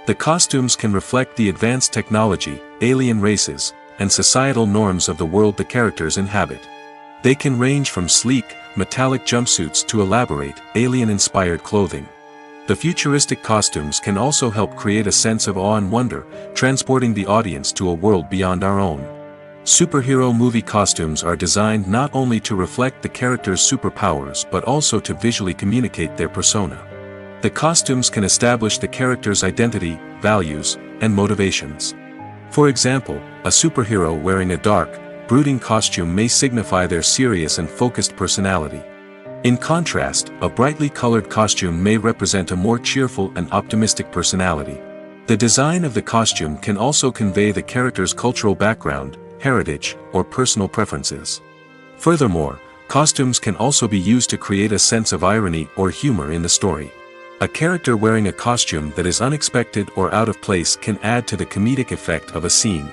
The costumes can reflect the advanced technology, alien races, and societal norms of the world the characters inhabit. They can range from sleek, metallic jumpsuits to elaborate, alien-inspired clothing. The futuristic costumes can also help create a sense of awe and wonder, transporting the audience to a world beyond our own. Superhero movie costumes are designed not only to reflect the character's superpowers but also to visually communicate their persona. The costumes can establish the character's identity, values, and motivations. For example, a superhero wearing a dark, brooding costume may signify their serious and focused personality. In contrast, a brightly colored costume may represent a more cheerful and optimistic personality. The design of the costume can also convey the character's cultural background, heritage, or personal preferences. Furthermore, costumes can also be used to create a sense of irony or humor in the story. A character wearing a costume that is unexpected or out of place can add to the comedic effect of a scene.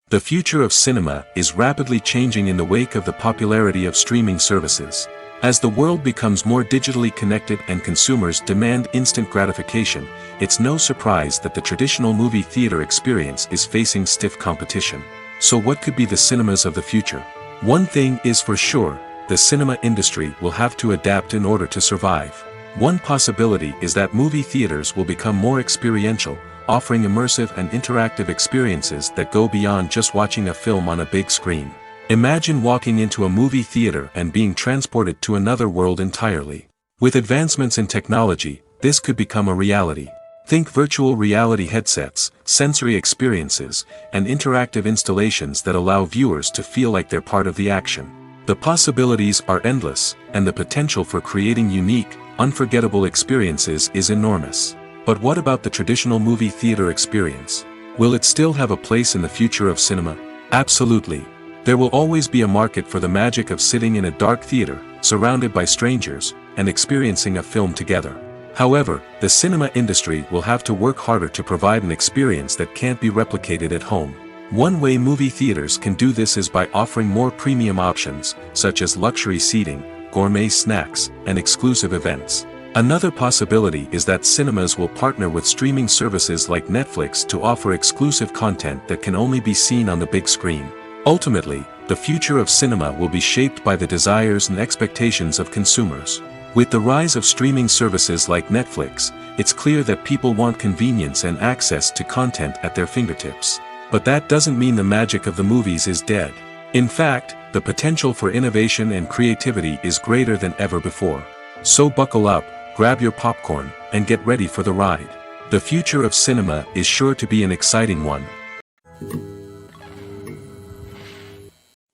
The future of cinema is rapidly changing in the wake of the popularity of streaming services. As the world becomes more digitally connected and consumers demand instant gratification, it's no surprise that the traditional movie theater experience is facing stiff competition. So what could be the cinemas of the future? One thing is for sure, the cinema industry will have to adapt in order to survive. One possibility is that movie theaters will become more experiential, offering immersive and interactive experiences that go beyond just watching a film on a big screen. Imagine walking into a movie theater and being transported to another world entirely. With advancements in technology, this could become a reality. Think virtual reality headsets, sensory experiences, and interactive installations that allow viewers to feel like they're part of the action. The possibilities are endless, and the potential for creating unique, unforgettable experiences is enormous. But what about the traditional movie theater experience? Will it still have a place in the future of cinema? Absolutely. There will always be a market for the magic of sitting in a dark theater, surrounded by strangers, and experiencing a film together. However, the cinema industry will have to work harder to provide an experience that can't be replicated at home. One way movie theaters can do this is by offering more premium options, such as luxury seating, gourmet snacks, and exclusive events. Another possibility is that cinemas will partner with streaming services like Netflix to offer exclusive content that can only be seen on the big screen. Ultimately, the future of cinema will be shaped by the desires and expectations of consumers. With the rise of streaming services like Netflix, it's clear that people want convenience and access to content at their fingertips. But that doesn't mean the magic of the movies is dead. In fact, the potential for innovation and creativity is greater than ever before. So buckle up, grab your popcorn, and get ready for the ride. The future of cinema is sure to be an exciting one.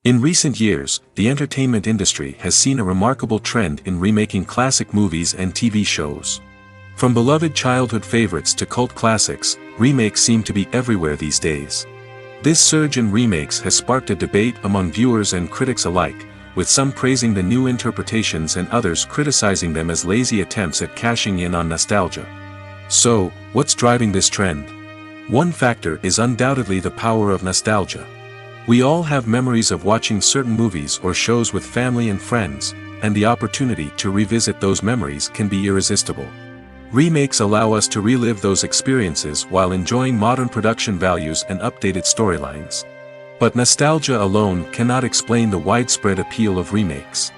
In recent years, the entertainment industry has seen a remarkable trend in remaking classic movies and TV shows. From beloved childhood favorites to cult classics, remakes seem to be everywhere these days. This surge in remakes has sparked a debate among viewers and critics alike, with some praising the new interpretations and others criticizing them as lazy attempts at cashing in on nostalgia. So, what's driving this trend? One factor is undoubtedly the power of nostalgia. We all have memories of watching certain movies or shows with family and friends, and the opportunity to revisit those memories can be irresistible. Remakes allow us to relive those experiences while enjoying modern production values and updated storylines. But nostalgia alone cannot explain the widespread appeal of remakes.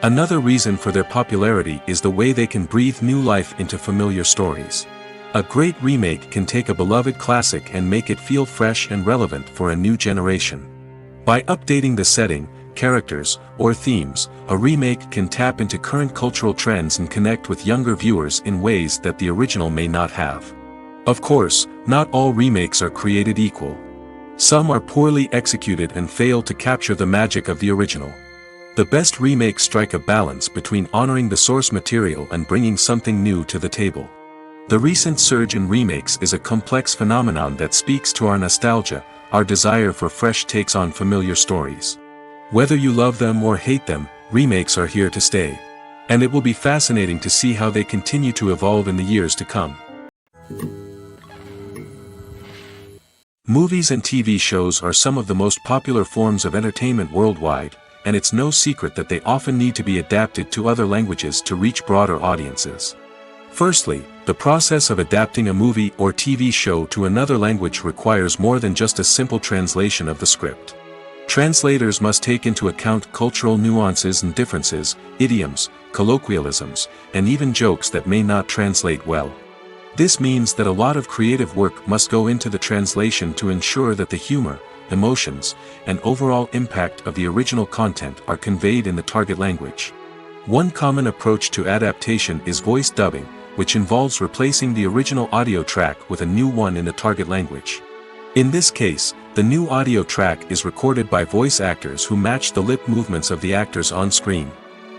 Another reason for their popularity is the way they can breathe new life into familiar stories. A great remake can take a beloved classic and make it feel fresh and relevant for a new generation. By updating the setting, characters, or themes, a remake can tap into current cultural trends and connect with younger viewers in ways that the original may not have. Of course, not all remakes are created equal. Some are poorly executed and fail to capture the magic of the original. The best remakes strike a balance between honoring the source material and bringing something new to the table. The recent surge in remakes is a complex phenomenon that speaks to our nostalgia, our desire for fresh takes on familiar stories. Whether you love them or hate them, remakes are here to stay. And it will be fascinating to see how they continue to evolve in the years to come. Movies and TV shows are some of the most popular forms of entertainment worldwide, and it's no secret that they often need to be adapted to other languages to reach broader audiences. Firstly, the process of adapting a movie or TV show to another language requires more than just a simple translation of the script. Translators must take into account cultural nuances and differences, idioms, colloquialisms, and even jokes that may not translate well. This means that a lot of creative work must go into the translation to ensure that the humor, emotions, and overall impact of the original content are conveyed in the target language. One common approach to adaptation is voice dubbing, which involves replacing the original audio track with a new one in the target language. In this case, the new audio track is recorded by voice actors who match the lip movements of the actors on screen.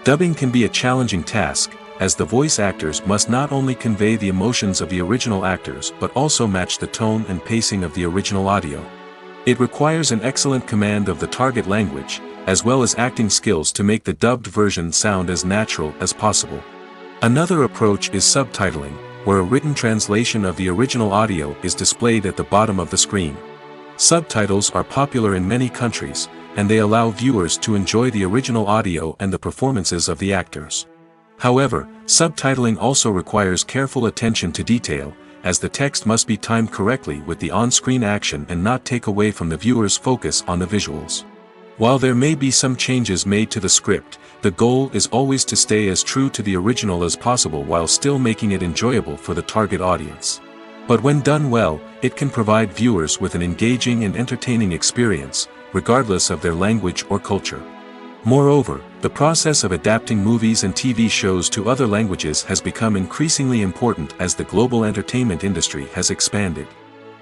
Dubbing can be a challenging task, as the voice actors must not only convey the emotions of the original actors but also match the tone and pacing of the original audio. It requires an excellent command of the target language, as well as acting skills to make the dubbed version sound as natural as possible. Another approach is subtitling, where a written translation of the original audio is displayed at the bottom of the screen. Subtitles are popular in many countries, and they allow viewers to enjoy the original audio and the performances of the actors. However, subtitling also requires careful attention to detail, as the text must be timed correctly with the on-screen action and not take away from the viewer's focus on the visuals. While there may be some changes made to the script, the goal is always to stay as true to the original as possible while still making it enjoyable for the target audience. But when done well, it can provide viewers with an engaging and entertaining experience, regardless of their language or culture. Moreover, the process of adapting movies and TV shows to other languages has become increasingly important as the global entertainment industry has expanded.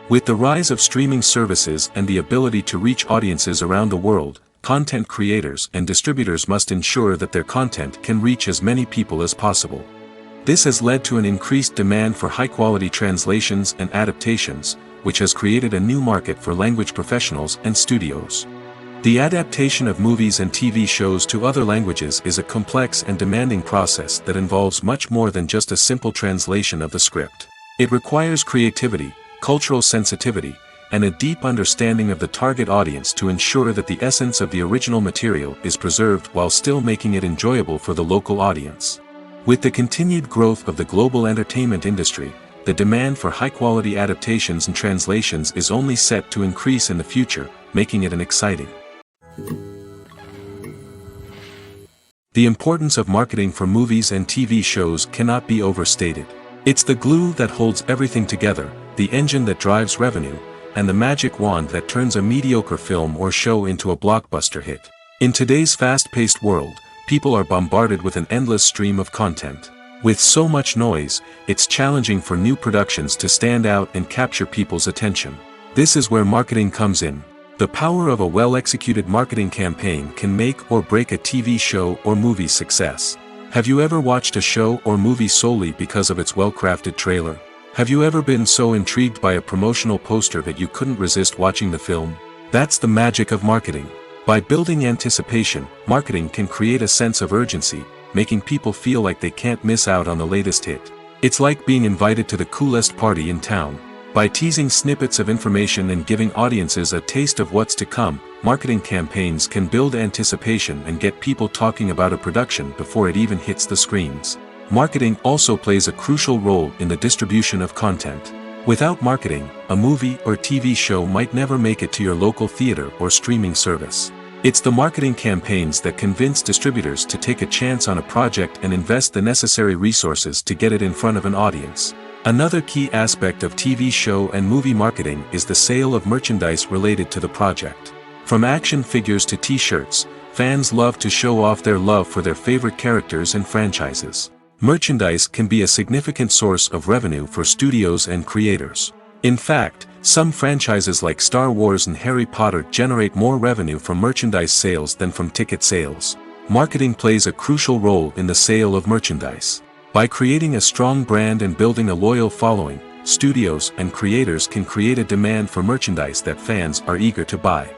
With the rise of streaming services and the ability to reach audiences around the world, content creators and distributors must ensure that their content can reach as many people as possible. This has led to an increased demand for high-quality translations and adaptations, which has created a new market for language professionals and studios. The adaptation of movies and TV shows to other languages is a complex and demanding process that involves much more than just a simple translation of the script. It requires creativity, cultural sensitivity, and a deep understanding of the target audience to ensure that the essence of the original material is preserved while still making it enjoyable for the local audience. With the continued growth of the global entertainment industry, the demand for high-quality adaptations and translations is only set to increase in the future, making it exciting. The importance of marketing for movies and TV shows cannot be overstated. It's the glue that holds everything together, the engine that drives revenue, and the magic wand that turns a mediocre film or show into a blockbuster hit. In today's fast-paced world, people are bombarded with an endless stream of content. With so much noise, it's challenging for new productions to stand out and capture people's attention. This is where marketing comes in. The power of a well-executed marketing campaign can make or break a TV show or movie's success. Have you ever watched a show or movie solely because of its well-crafted trailer? Have you ever been so intrigued by a promotional poster that you couldn't resist watching the film? That's the magic of marketing. By building anticipation, marketing can create a sense of urgency, making people feel like they can't miss out on the latest hit. It's like being invited to the coolest party in town. By teasing snippets of information and giving audiences a taste of what's to come, marketing campaigns can build anticipation and get people talking about a production before it even hits the screens. Marketing also plays a crucial role in the distribution of content. Without marketing, a movie or TV show might never make it to your local theater or streaming service. It's the marketing campaigns that convince distributors to take a chance on a project and invest the necessary resources to get it in front of an audience. Another key aspect of TV show and movie marketing is the sale of merchandise related to the project. From action figures to t-shirts, fans love to show off their love for their favorite characters and franchises. Merchandise can be a significant source of revenue for studios and creators. In fact, some franchises like Star Wars and Harry Potter generate more revenue from merchandise sales than from ticket sales. Marketing plays a crucial role in the sale of merchandise. By creating a strong brand and building a loyal following, studios and creators can create a demand for merchandise that fans are eager to buy.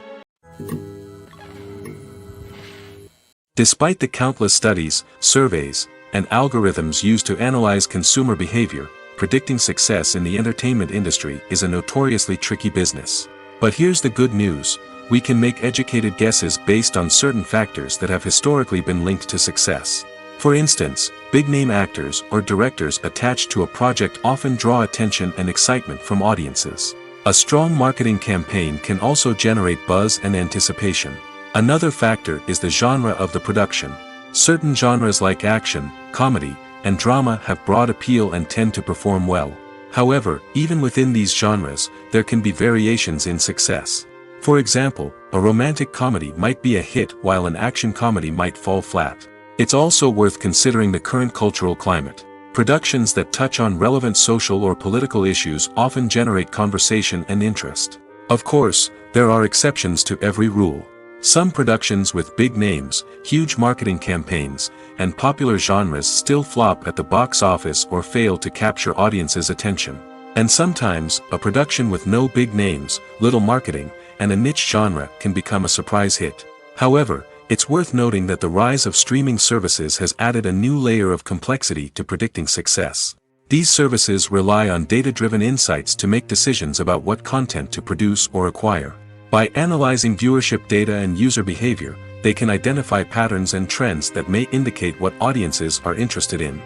Despite the countless studies, surveys, and algorithms used to analyze consumer behavior, predicting success in the entertainment industry is a notoriously tricky business. But here's the good news: we can make educated guesses based on certain factors that have historically been linked to success. For instance, big-name actors or directors attached to a project often draw attention and excitement from audiences. A strong marketing campaign can also generate buzz and anticipation. Another factor is the genre of the production. Certain genres like action, comedy, and drama have broad appeal and tend to perform well. However, even within these genres, there can be variations in success. For example, a romantic comedy might be a hit while an action comedy might fall flat. It's also worth considering the current cultural climate. Productions that touch on relevant social or political issues often generate conversation and interest. Of course, there are exceptions to every rule. Some productions with big names, huge marketing campaigns, and popular genres still flop at the box office or fail to capture audiences' attention. And sometimes, a production with no big names, little marketing, and a niche genre can become a surprise hit. However, it's worth noting that the rise of streaming services has added a new layer of complexity to predicting success. These services rely on data-driven insights to make decisions about what content to produce or acquire. By analyzing viewership data and user behavior, they can identify patterns and trends that may indicate what audiences are interested in.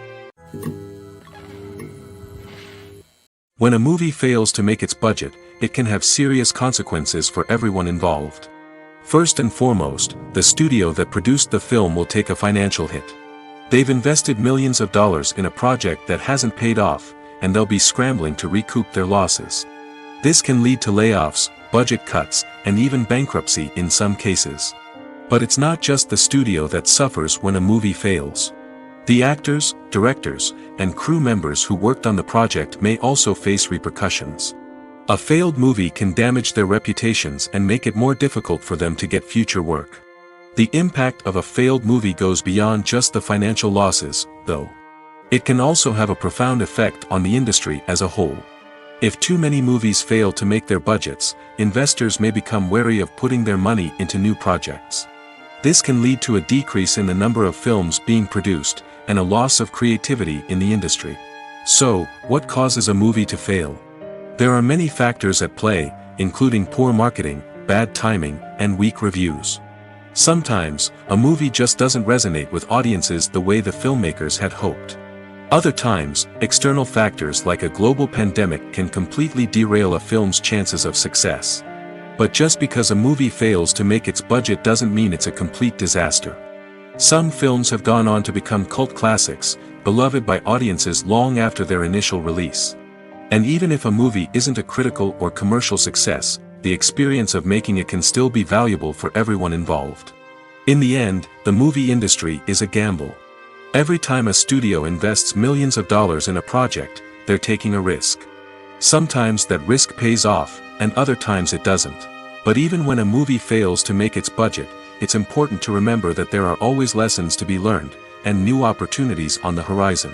When a movie fails to make its budget, it can have serious consequences for everyone involved. First and foremost, the studio that produced the film will take a financial hit. They've invested millions of dollars in a project that hasn't paid off, and they'll be scrambling to recoup their losses. This can lead to layoffs, budget cuts, and even bankruptcy in some cases. But it's not just the studio that suffers when a movie fails. The actors, directors, and crew members who worked on the project may also face repercussions. A failed movie can damage their reputations and make it more difficult for them to get future work. The impact of a failed movie goes beyond just the financial losses, though. It can also have a profound effect on the industry as a whole. If too many movies fail to make their budgets, investors may become wary of putting their money into new projects. This can lead to a decrease in the number of films being produced, and a loss of creativity in the industry. So, what causes a movie to fail? There are many factors at play, including poor marketing, bad timing, and weak reviews. Sometimes, a movie just doesn't resonate with audiences the way the filmmakers had hoped. Other times, external factors like a global pandemic can completely derail a film's chances of success. But just because a movie fails to make its budget doesn't mean it's a complete disaster. Some films have gone on to become cult classics, beloved by audiences long after their initial release. And even if a movie isn't a critical or commercial success, the experience of making it can still be valuable for everyone involved. In the end, the movie industry is a gamble. Every time a studio invests millions of dollars in a project, they're taking a risk. Sometimes that risk pays off, and other times it doesn't. But even when a movie fails to make its budget, it's important to remember that there are always lessons to be learned, and new opportunities on the horizon.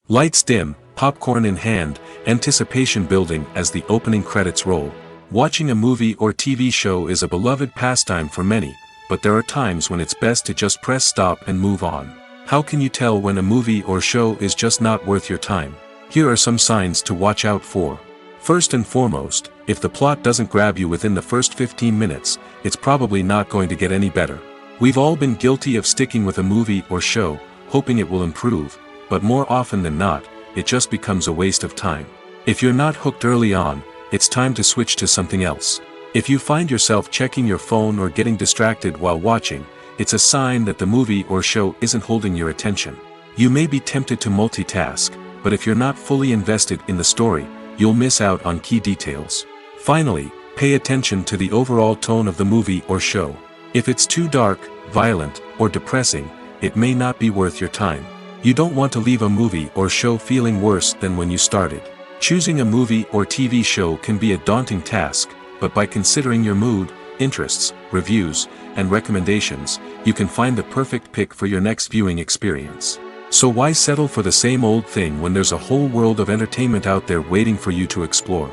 Lights dim, popcorn in hand, anticipation building as the opening credits roll. Watching a movie or TV show is a beloved pastime for many, but there are times when it's best to just press stop and move on. How can you tell when a movie or show is just not worth your time? Here are some signs to watch out for. First and foremost, if the plot doesn't grab you within the first 15 minutes, it's probably not going to get any better. We've all been guilty of sticking with a movie or show, hoping it will improve, but more often than not, it just becomes a waste of time. If you're not hooked early on, it's time to switch to something else. If you find yourself checking your phone or getting distracted while watching, it's a sign that the movie or show isn't holding your attention. You may be tempted to multitask, but if you're not fully invested in the story, you'll miss out on key details. Finally, pay attention to the overall tone of the movie or show. If it's too dark, violent, or depressing, it may not be worth your time. You don't want to leave a movie or show feeling worse than when you started. Choosing a movie or TV show can be a daunting task, but by considering your mood, interests, reviews, and recommendations, you can find the perfect pick for your next viewing experience. So why settle for the same old thing when there's a whole world of entertainment out there waiting for you to explore?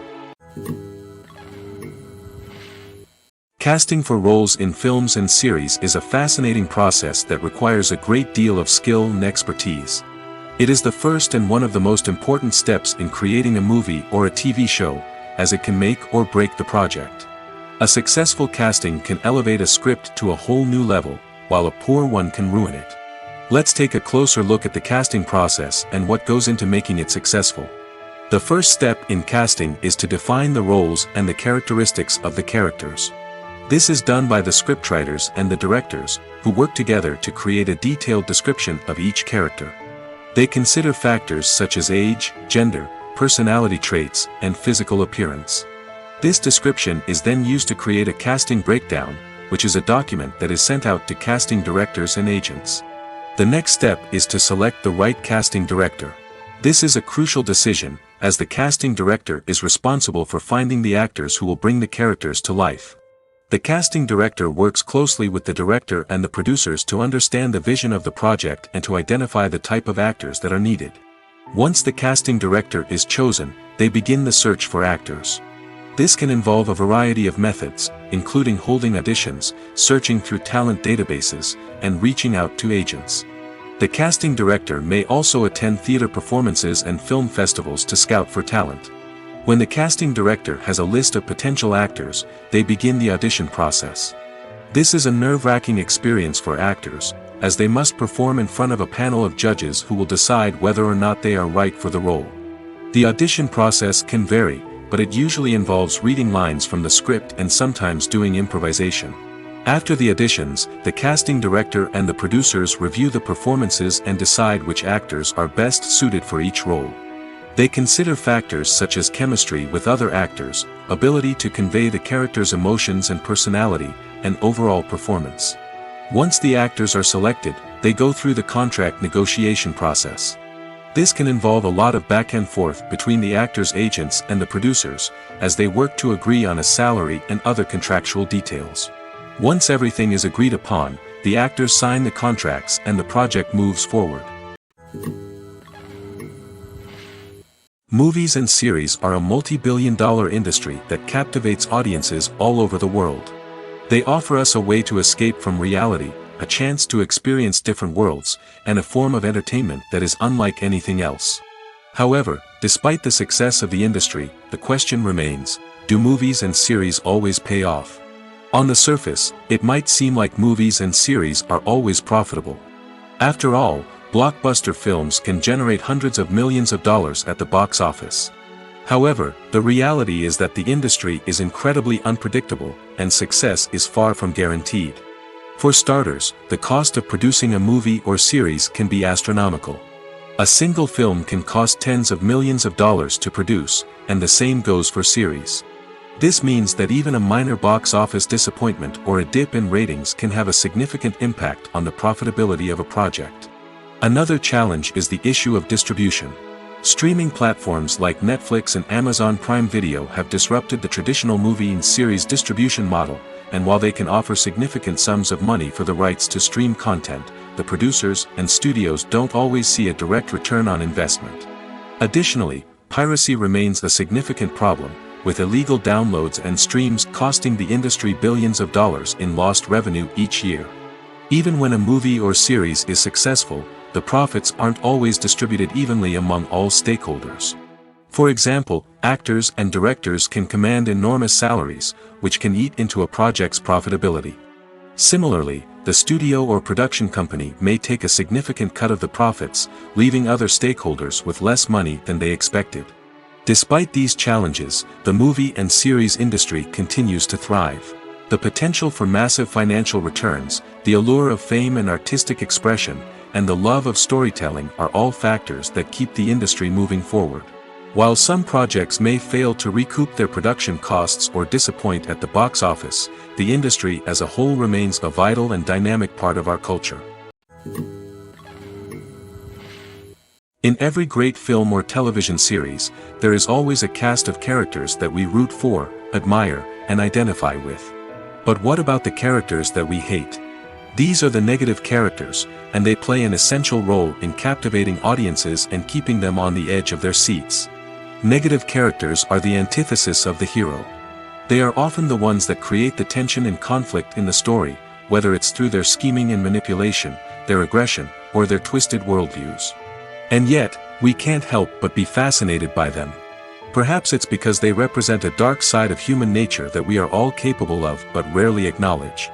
Casting for roles in films and series is a fascinating process that requires a great deal of skill and expertise. It is the first and one of the most important steps in creating a movie or a TV show, as it can make or break the project. A successful casting can elevate a script to a whole new level, while a poor one can ruin it. Let's take a closer look at the casting process and what goes into making it successful. The first step in casting is to define the roles and the characteristics of the characters. This is done by the scriptwriters and the directors, who work together to create a detailed description of each character. They consider factors such as age, gender, personality traits, and physical appearance. This description is then used to create a casting breakdown, which is a document that is sent out to casting directors and agents. The next step is to select the right casting director. This is a crucial decision, as the casting director is responsible for finding the actors who will bring the characters to life. The casting director works closely with the director and the producers to understand the vision of the project and to identify the type of actors that are needed. Once the casting director is chosen, they begin the search for actors. This can involve a variety of methods, including holding auditions, searching through talent databases, and reaching out to agents. The casting director may also attend theater performances and film festivals to scout for talent. When the casting director has a list of potential actors, they begin the audition process. This is a nerve-wracking experience for actors, as they must perform in front of a panel of judges who will decide whether or not they are right for the role. The audition process can vary, but it usually involves reading lines from the script and sometimes doing improvisation. After the auditions, the casting director and the producers review the performances and decide which actors are best suited for each role. They consider factors such as chemistry with other actors, ability to convey the character's emotions and personality, and overall performance. Once the actors are selected, they go through the contract negotiation process. This can involve a lot of back and forth between the actors' agents and the producers, as they work to agree on a salary and other contractual details. Once everything is agreed upon, the actors sign the contracts and the project moves forward. Movies and series are a multi-billion-dollar industry that captivates audiences all over the world. They offer us a way to escape from reality, a chance to experience different worlds, and a form of entertainment that is unlike anything else. However, despite the success of the industry, the question remains, do movies and series always pay off? On the surface, it might seem like movies and series are always profitable. After all, blockbuster films can generate hundreds of millions of dollars at the box office. However, the reality is that the industry is incredibly unpredictable, and success is far from guaranteed. For starters, the cost of producing a movie or series can be astronomical. A single film can cost tens of millions of dollars to produce, and the same goes for series. This means that even a minor box office disappointment or a dip in ratings can have a significant impact on the profitability of a project. Another challenge is the issue of distribution. Streaming platforms like Netflix and Amazon Prime Video have disrupted the traditional movie and series distribution model, and while they can offer significant sums of money for the rights to stream content, the producers and studios don't always see a direct return on investment. Additionally, piracy remains a significant problem, with illegal downloads and streams costing the industry billions of dollars in lost revenue each year. Even when a movie or series is successful, the profits aren't always distributed evenly among all stakeholders. For example, actors and directors can command enormous salaries, which can eat into a project's profitability. Similarly, the studio or production company may take a significant cut of the profits, leaving other stakeholders with less money than they expected. Despite these challenges, the movie and series industry continues to thrive. The potential for massive financial returns, the allure of fame and artistic expression, and the love of storytelling are all factors that keep the industry moving forward. While some projects may fail to recoup their production costs or disappoint at the box office, the industry as a whole remains a vital and dynamic part of our culture. In every great film or television series, there is always a cast of characters that we root for, admire, and identify with. But what about the characters that we hate? These are the negative characters, and they play an essential role in captivating audiences and keeping them on the edge of their seats. Negative characters are the antithesis of the hero. They are often the ones that create the tension and conflict in the story, whether it's through their scheming and manipulation, their aggression, or their twisted worldviews. And yet, we can't help but be fascinated by them. Perhaps it's because they represent a dark side of human nature that we are all capable of but rarely acknowledge.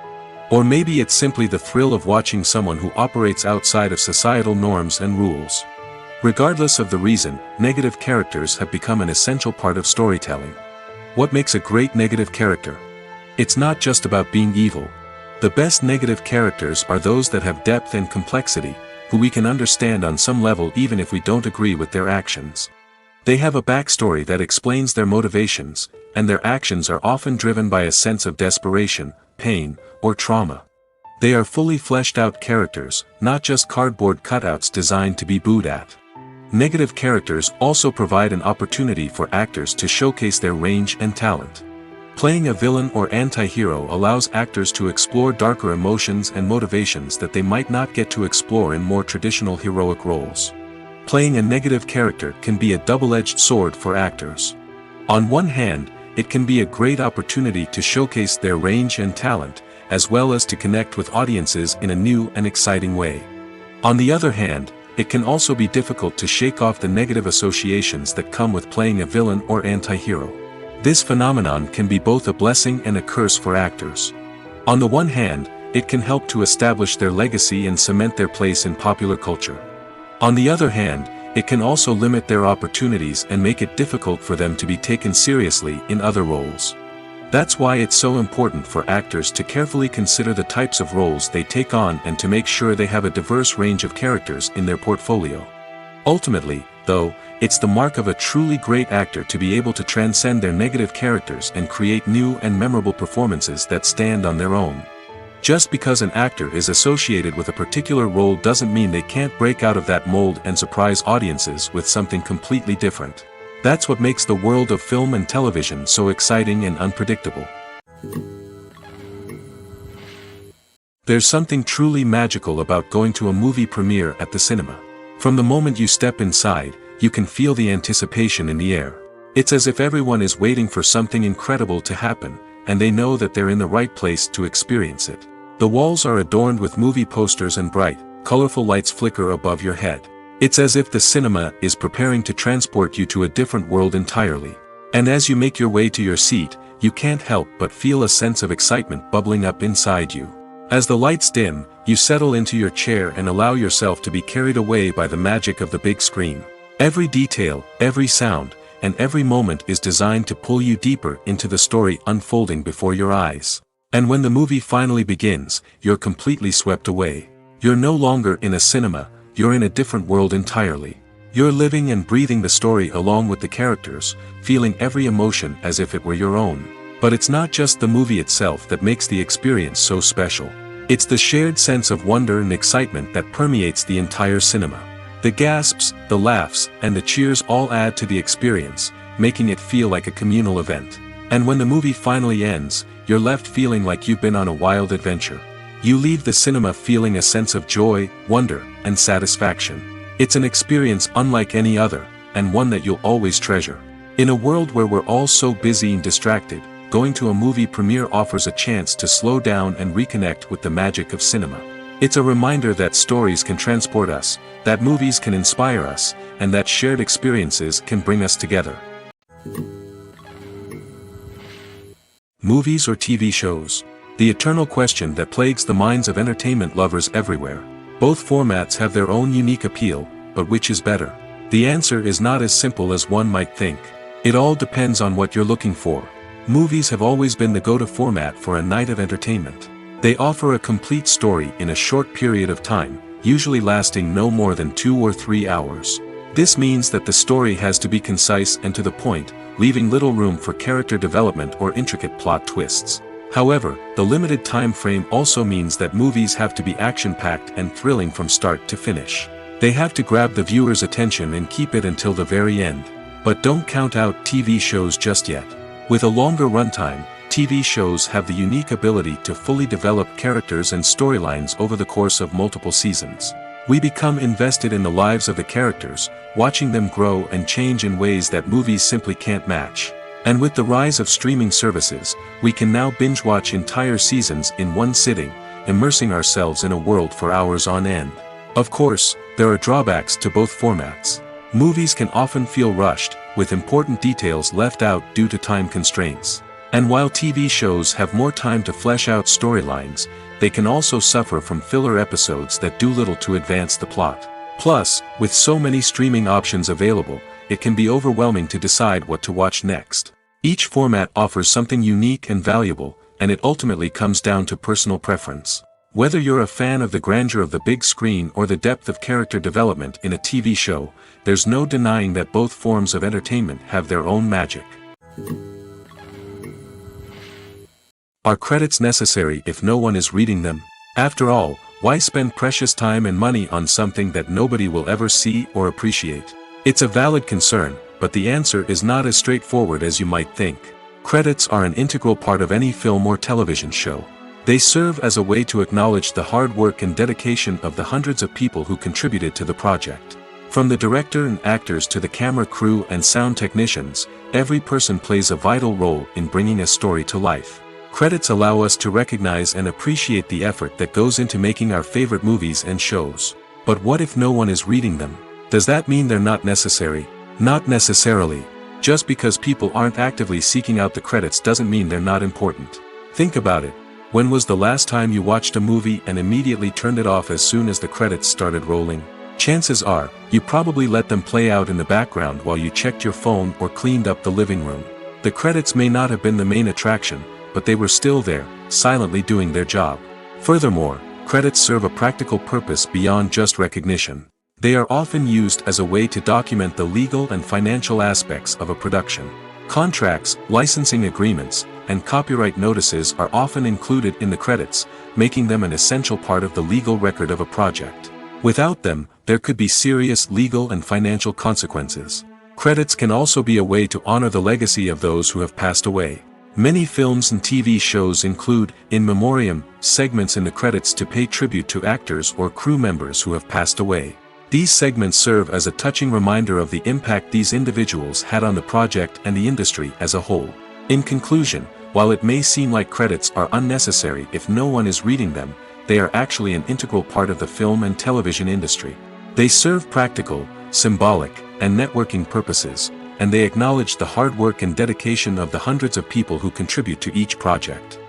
Or maybe it's simply the thrill of watching someone who operates outside of societal norms and rules. Regardless of the reason, negative characters have become an essential part of storytelling. What makes a great negative character? It's not just about being evil. The best negative characters are those that have depth and complexity, who we can understand on some level even if we don't agree with their actions. They have a backstory that explains their motivations, and their actions are often driven by a sense of desperation, pain, or trauma. They are fully fleshed out characters, not just cardboard cutouts designed to be booed at. Negative characters also provide an opportunity for actors to showcase their range and talent. Playing a villain or anti-hero allows actors to explore darker emotions and motivations that they might not get to explore in more traditional heroic roles. Playing a negative character can be a double-edged sword for actors. On one hand, it can be a great opportunity to showcase their range and talent, as well as to connect with audiences in a new and exciting way. On the other hand, it can also be difficult to shake off the negative associations that come with playing a villain or anti-hero. This phenomenon can be both a blessing and a curse for actors. On the one hand, it can help to establish their legacy and cement their place in popular culture. On the other hand, it can also limit their opportunities and make it difficult for them to be taken seriously in other roles. That's why it's so important for actors to carefully consider the types of roles they take on and to make sure they have a diverse range of characters in their portfolio. Ultimately, though, it's the mark of a truly great actor to be able to transcend their negative characters and create new and memorable performances that stand on their own. Just because an actor is associated with a particular role doesn't mean they can't break out of that mold and surprise audiences with something completely different. That's what makes the world of film and television so exciting and unpredictable. There's something truly magical about going to a movie premiere at the cinema. From the moment you step inside, you can feel the anticipation in the air. It's as if everyone is waiting for something incredible to happen, and they know that they're in the right place to experience it. The walls are adorned with movie posters and bright, colorful lights flicker above your head. It's as if the cinema is preparing to transport you to a different world entirely. And as you make your way to your seat, you can't help but feel a sense of excitement bubbling up inside you. As the lights dim, you settle into your chair and allow yourself to be carried away by the magic of the big screen. Every detail, every sound, and every moment is designed to pull you deeper into the story unfolding before your eyes. And when the movie finally begins, you're completely swept away. You're no longer in a cinema, you're in a different world entirely. You're living and breathing the story along with the characters, feeling every emotion as if it were your own. But it's not just the movie itself that makes the experience so special. It's the shared sense of wonder and excitement that permeates the entire cinema. The gasps, the laughs, and the cheers all add to the experience, making it feel like a communal event. And when the movie finally ends, you're left feeling like you've been on a wild adventure. You leave the cinema feeling a sense of joy, wonder, and satisfaction. It's an experience unlike any other, and one that you'll always treasure. In a world where we're all so busy and distracted, going to a movie premiere offers a chance to slow down and reconnect with the magic of cinema. It's a reminder that stories can transport us, that movies can inspire us, and that shared experiences can bring us together. Movies or TV shows? The eternal question that plagues the minds of entertainment lovers everywhere. Both formats have their own unique appeal, but which is better? The answer is not as simple as one might think. It all depends on what you're looking for. Movies have always been the go-to format for a night of entertainment. They offer a complete story in a short period of time, usually lasting no more than 2 or 3 hours. This means that the story has to be concise and to the point, leaving little room for character development or intricate plot twists. However, the limited time frame also means that movies have to be action-packed and thrilling from start to finish. They have to grab the viewer's attention and keep it until the very end. But don't count out TV shows just yet. With a longer runtime, TV shows have the unique ability to fully develop characters and storylines over the course of multiple seasons. We become invested in the lives of the characters, watching them grow and change in ways that movies simply can't match. And with the rise of streaming services, we can now binge-watch entire seasons in one sitting, immersing ourselves in a world for hours on end. Of course, there are drawbacks to both formats. Movies can often feel rushed, with important details left out due to time constraints. And while TV shows have more time to flesh out storylines, they can also suffer from filler episodes that do little to advance the plot. Plus, with so many streaming options available, it can be overwhelming to decide what to watch next. Each format offers something unique and valuable, and it ultimately comes down to personal preference. Whether you're a fan of the grandeur of the big screen or the depth of character development in a TV show, there's no denying that both forms of entertainment have their own magic. Are credits necessary if no one is reading them? After all, why spend precious time and money on something that nobody will ever see or appreciate? It's a valid concern, but the answer is not as straightforward as you might think. Credits are an integral part of any film or television show. They serve as a way to acknowledge the hard work and dedication of the hundreds of people who contributed to the project. From the director and actors to the camera crew and sound technicians, every person plays a vital role in bringing a story to life. Credits allow us to recognize and appreciate the effort that goes into making our favorite movies and shows. But what if no one is reading them? Does that mean they're not necessary? Not necessarily. Just because people aren't actively seeking out the credits doesn't mean they're not important. Think about it. When was the last time you watched a movie and immediately turned it off as soon as the credits started rolling? Chances are, you probably let them play out in the background while you checked your phone or cleaned up the living room. The credits may not have been the main attraction, but they were still there, silently doing their job. Furthermore, credits serve a practical purpose beyond just recognition. They are often used as a way to document the legal and financial aspects of a production. Contracts, licensing agreements, and copyright notices are often included in the credits, making them an essential part of the legal record of a project. Without them, there could be serious legal and financial consequences. Credits can also be a way to honor the legacy of those who have passed away. Many films and TV shows include, in memoriam, segments in the credits to pay tribute to actors or crew members who have passed away. These segments serve as a touching reminder of the impact these individuals had on the project and the industry as a whole. In conclusion, while it may seem like credits are unnecessary if no one is reading them, they are actually an integral part of the film and television industry. They serve practical, symbolic, and networking purposes, and they acknowledge the hard work and dedication of the hundreds of people who contribute to each project.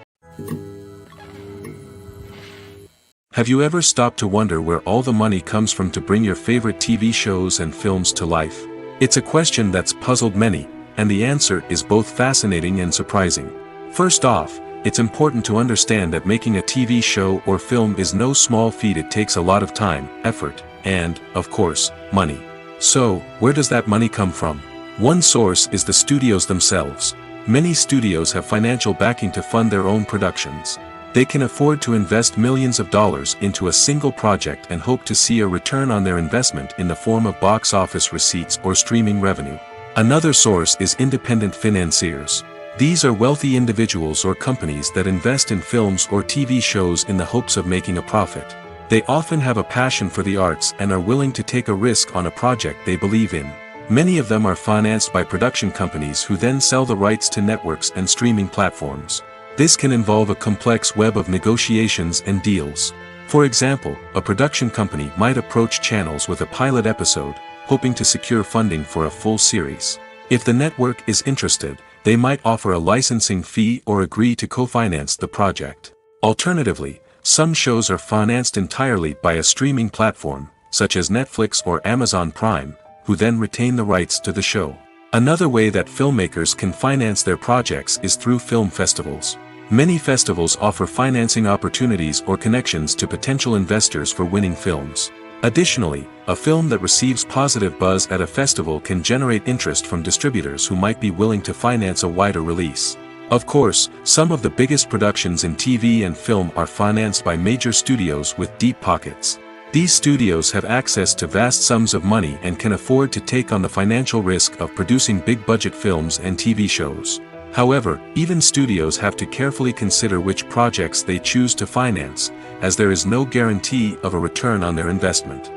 Have you ever stopped to wonder where all the money comes from to bring your favorite TV shows and films to life? It's a question that's puzzled many, and the answer is both fascinating and surprising. First off, it's important to understand that making a TV show or film is no small feat. It takes a lot of time, effort, and, of course, money. So, where does that money come from? One source is the studios themselves. Many studios have financial backing to fund their own productions. They can afford to invest millions of dollars into a single project and hope to see a return on their investment in the form of box office receipts or streaming revenue. Another source is independent financiers. These are wealthy individuals or companies that invest in films or TV shows in the hopes of making a profit. They often have a passion for the arts and are willing to take a risk on a project they believe in. Many of them are financed by production companies who then sell the rights to networks and streaming platforms. This can involve a complex web of negotiations and deals. For example, a production company might approach channels with a pilot episode, hoping to secure funding for a full series. If the network is interested, they might offer a licensing fee or agree to co-finance the project. Alternatively, some shows are financed entirely by a streaming platform, such as Netflix or Amazon Prime, who then retain the rights to the show. Another way that filmmakers can finance their projects is through film festivals. Many festivals offer financing opportunities or connections to potential investors for winning films. Additionally, a film that receives positive buzz at a festival can generate interest from distributors who might be willing to finance a wider release. Of course, some of the biggest productions in TV and film are financed by major studios with deep pockets. These studios have access to vast sums of money and can afford to take on the financial risk of producing big-budget films and TV shows. However, even studios have to carefully consider which projects they choose to finance, as there is no guarantee of a return on their investment.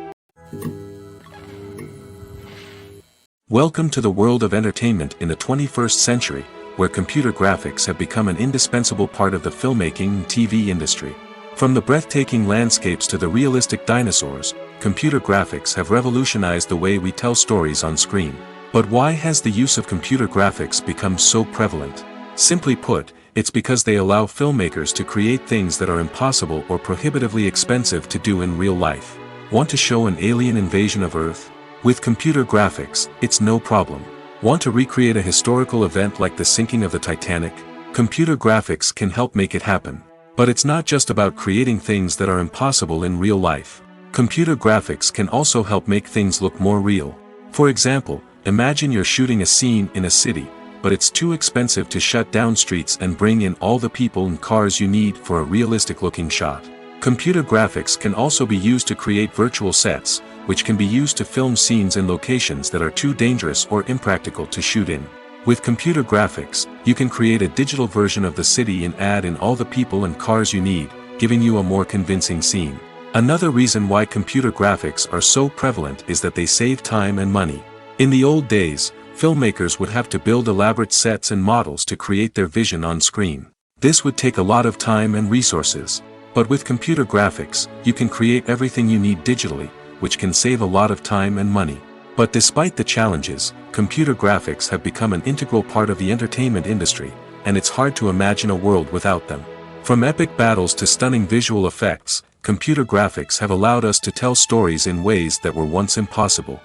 Welcome to the world of entertainment in the 21st century, where computer graphics have become an indispensable part of the filmmaking and TV industry. From the breathtaking landscapes to the realistic dinosaurs, computer graphics have revolutionized the way we tell stories on screen. But why has the use of computer graphics become so prevalent? Simply put, it's because they allow filmmakers to create things that are impossible or prohibitively expensive to do in real life. Want to show an alien invasion of Earth? With computer graphics, it's no problem. Want to recreate a historical event like the sinking of the Titanic? Computer graphics can help make it happen. But it's not just about creating things that are impossible in real life. Computer graphics can also help make things look more real. For example, imagine you're shooting a scene in a city, but it's too expensive to shut down streets and bring in all the people and cars you need for a realistic-looking shot. Computer graphics can also be used to create virtual sets, which can be used to film scenes in locations that are too dangerous or impractical to shoot in. With computer graphics, you can create a digital version of the city and add in all the people and cars you need, giving you a more convincing scene. Another reason why computer graphics are so prevalent is that they save time and money. In the old days, filmmakers would have to build elaborate sets and models to create their vision on screen. This would take a lot of time and resources. But with computer graphics, you can create everything you need digitally, which can save a lot of time and money. But despite the challenges, computer graphics have become an integral part of the entertainment industry, and it's hard to imagine a world without them. From epic battles to stunning visual effects, computer graphics have allowed us to tell stories in ways that were once impossible.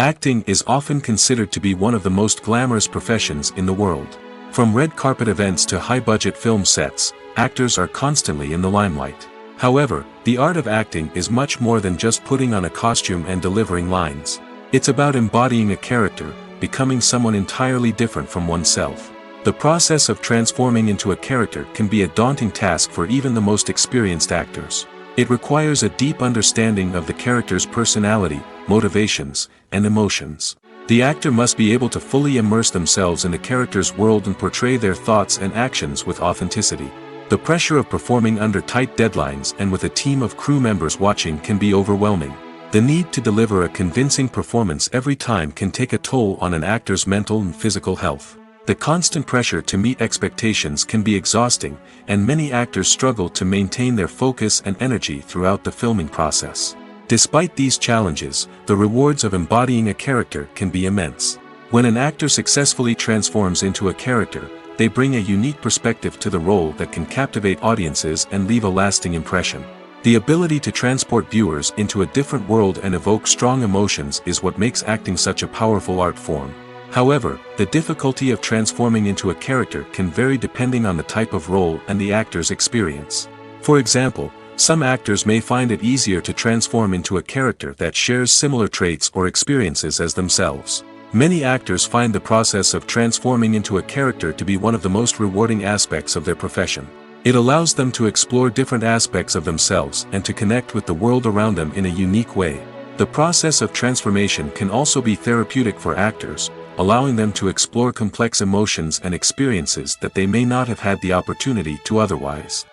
Acting is often considered to be one of the most glamorous professions in the world. From red carpet events to high-budget film sets, actors are constantly in the limelight. However, the art of acting is much more than just putting on a costume and delivering lines. It's about embodying a character, becoming someone entirely different from oneself. The process of transforming into a character can be a daunting task for even the most experienced actors. It requires a deep understanding of the character's personality, motivations, and emotions. The actor must be able to fully immerse themselves in the character's world and portray their thoughts and actions with authenticity. The pressure of performing under tight deadlines and with a team of crew members watching can be overwhelming. The need to deliver a convincing performance every time can take a toll on an actor's mental and physical health. The constant pressure to meet expectations can be exhausting, and many actors struggle to maintain their focus and energy throughout the filming process. Despite these challenges, the rewards of embodying a character can be immense. When an actor successfully transforms into a character, they bring a unique perspective to the role that can captivate audiences and leave a lasting impression. The ability to transport viewers into a different world and evoke strong emotions is what makes acting such a powerful art form. However, the difficulty of transforming into a character can vary depending on the type of role and the actor's experience. For example, some actors may find it easier to transform into a character that shares similar traits or experiences as themselves. Many actors find the process of transforming into a character to be one of the most rewarding aspects of their profession. It allows them to explore different aspects of themselves and to connect with the world around them in a unique way. The process of transformation can also be therapeutic for actors, allowing them to explore complex emotions and experiences that they may not have had the opportunity to otherwise.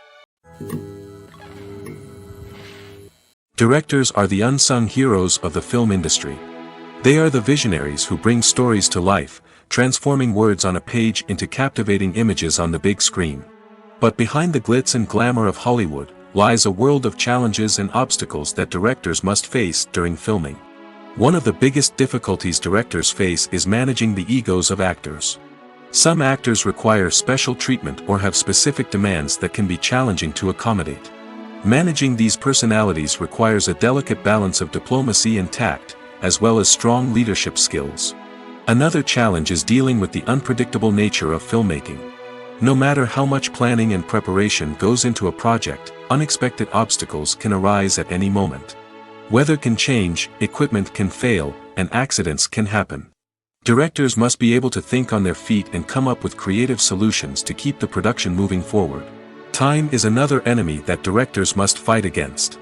Directors are the unsung heroes of the film industry. They are the visionaries who bring stories to life, transforming words on a page into captivating images on the big screen. But behind the glitz and glamour of Hollywood, lies a world of challenges and obstacles that directors must face during filming. One of the biggest difficulties directors face is managing the egos of actors. Some actors require special treatment or have specific demands that can be challenging to accommodate. Managing these personalities requires a delicate balance of diplomacy and tact, as well as strong leadership skills. Another challenge is dealing with the unpredictable nature of filmmaking. No matter how much planning and preparation goes into a project, unexpected obstacles can arise at any moment. Weather can change, equipment can fail, and accidents can happen. Directors must be able to think on their feet and come up with creative solutions to keep the production moving forward. Time is another enemy that directors must fight against.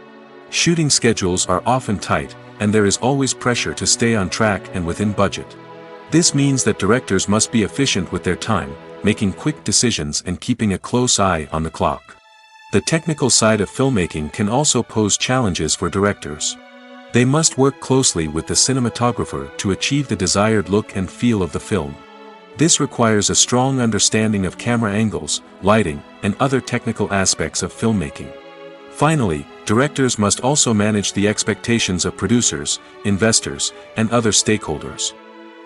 Shooting schedules are often tight, and there is always pressure to stay on track and within budget. This means that directors must be efficient with their time, making quick decisions and keeping a close eye on the clock. The technical side of filmmaking can also pose challenges for directors. They must work closely with the cinematographer to achieve the desired look and feel of the film. This requires a strong understanding of camera angles, lighting, and other technical aspects of filmmaking. Finally, directors must also manage the expectations of producers, investors, and other stakeholders.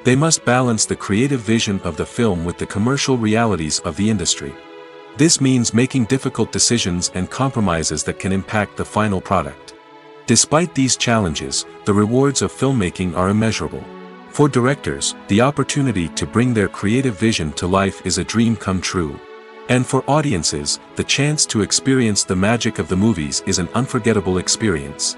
They must balance the creative vision of the film with the commercial realities of the industry. This means making difficult decisions and compromises that can impact the final product. Despite these challenges, the rewards of filmmaking are immeasurable. For directors, the opportunity to bring their creative vision to life is a dream come true. And for audiences, the chance to experience the magic of the movies is an unforgettable experience.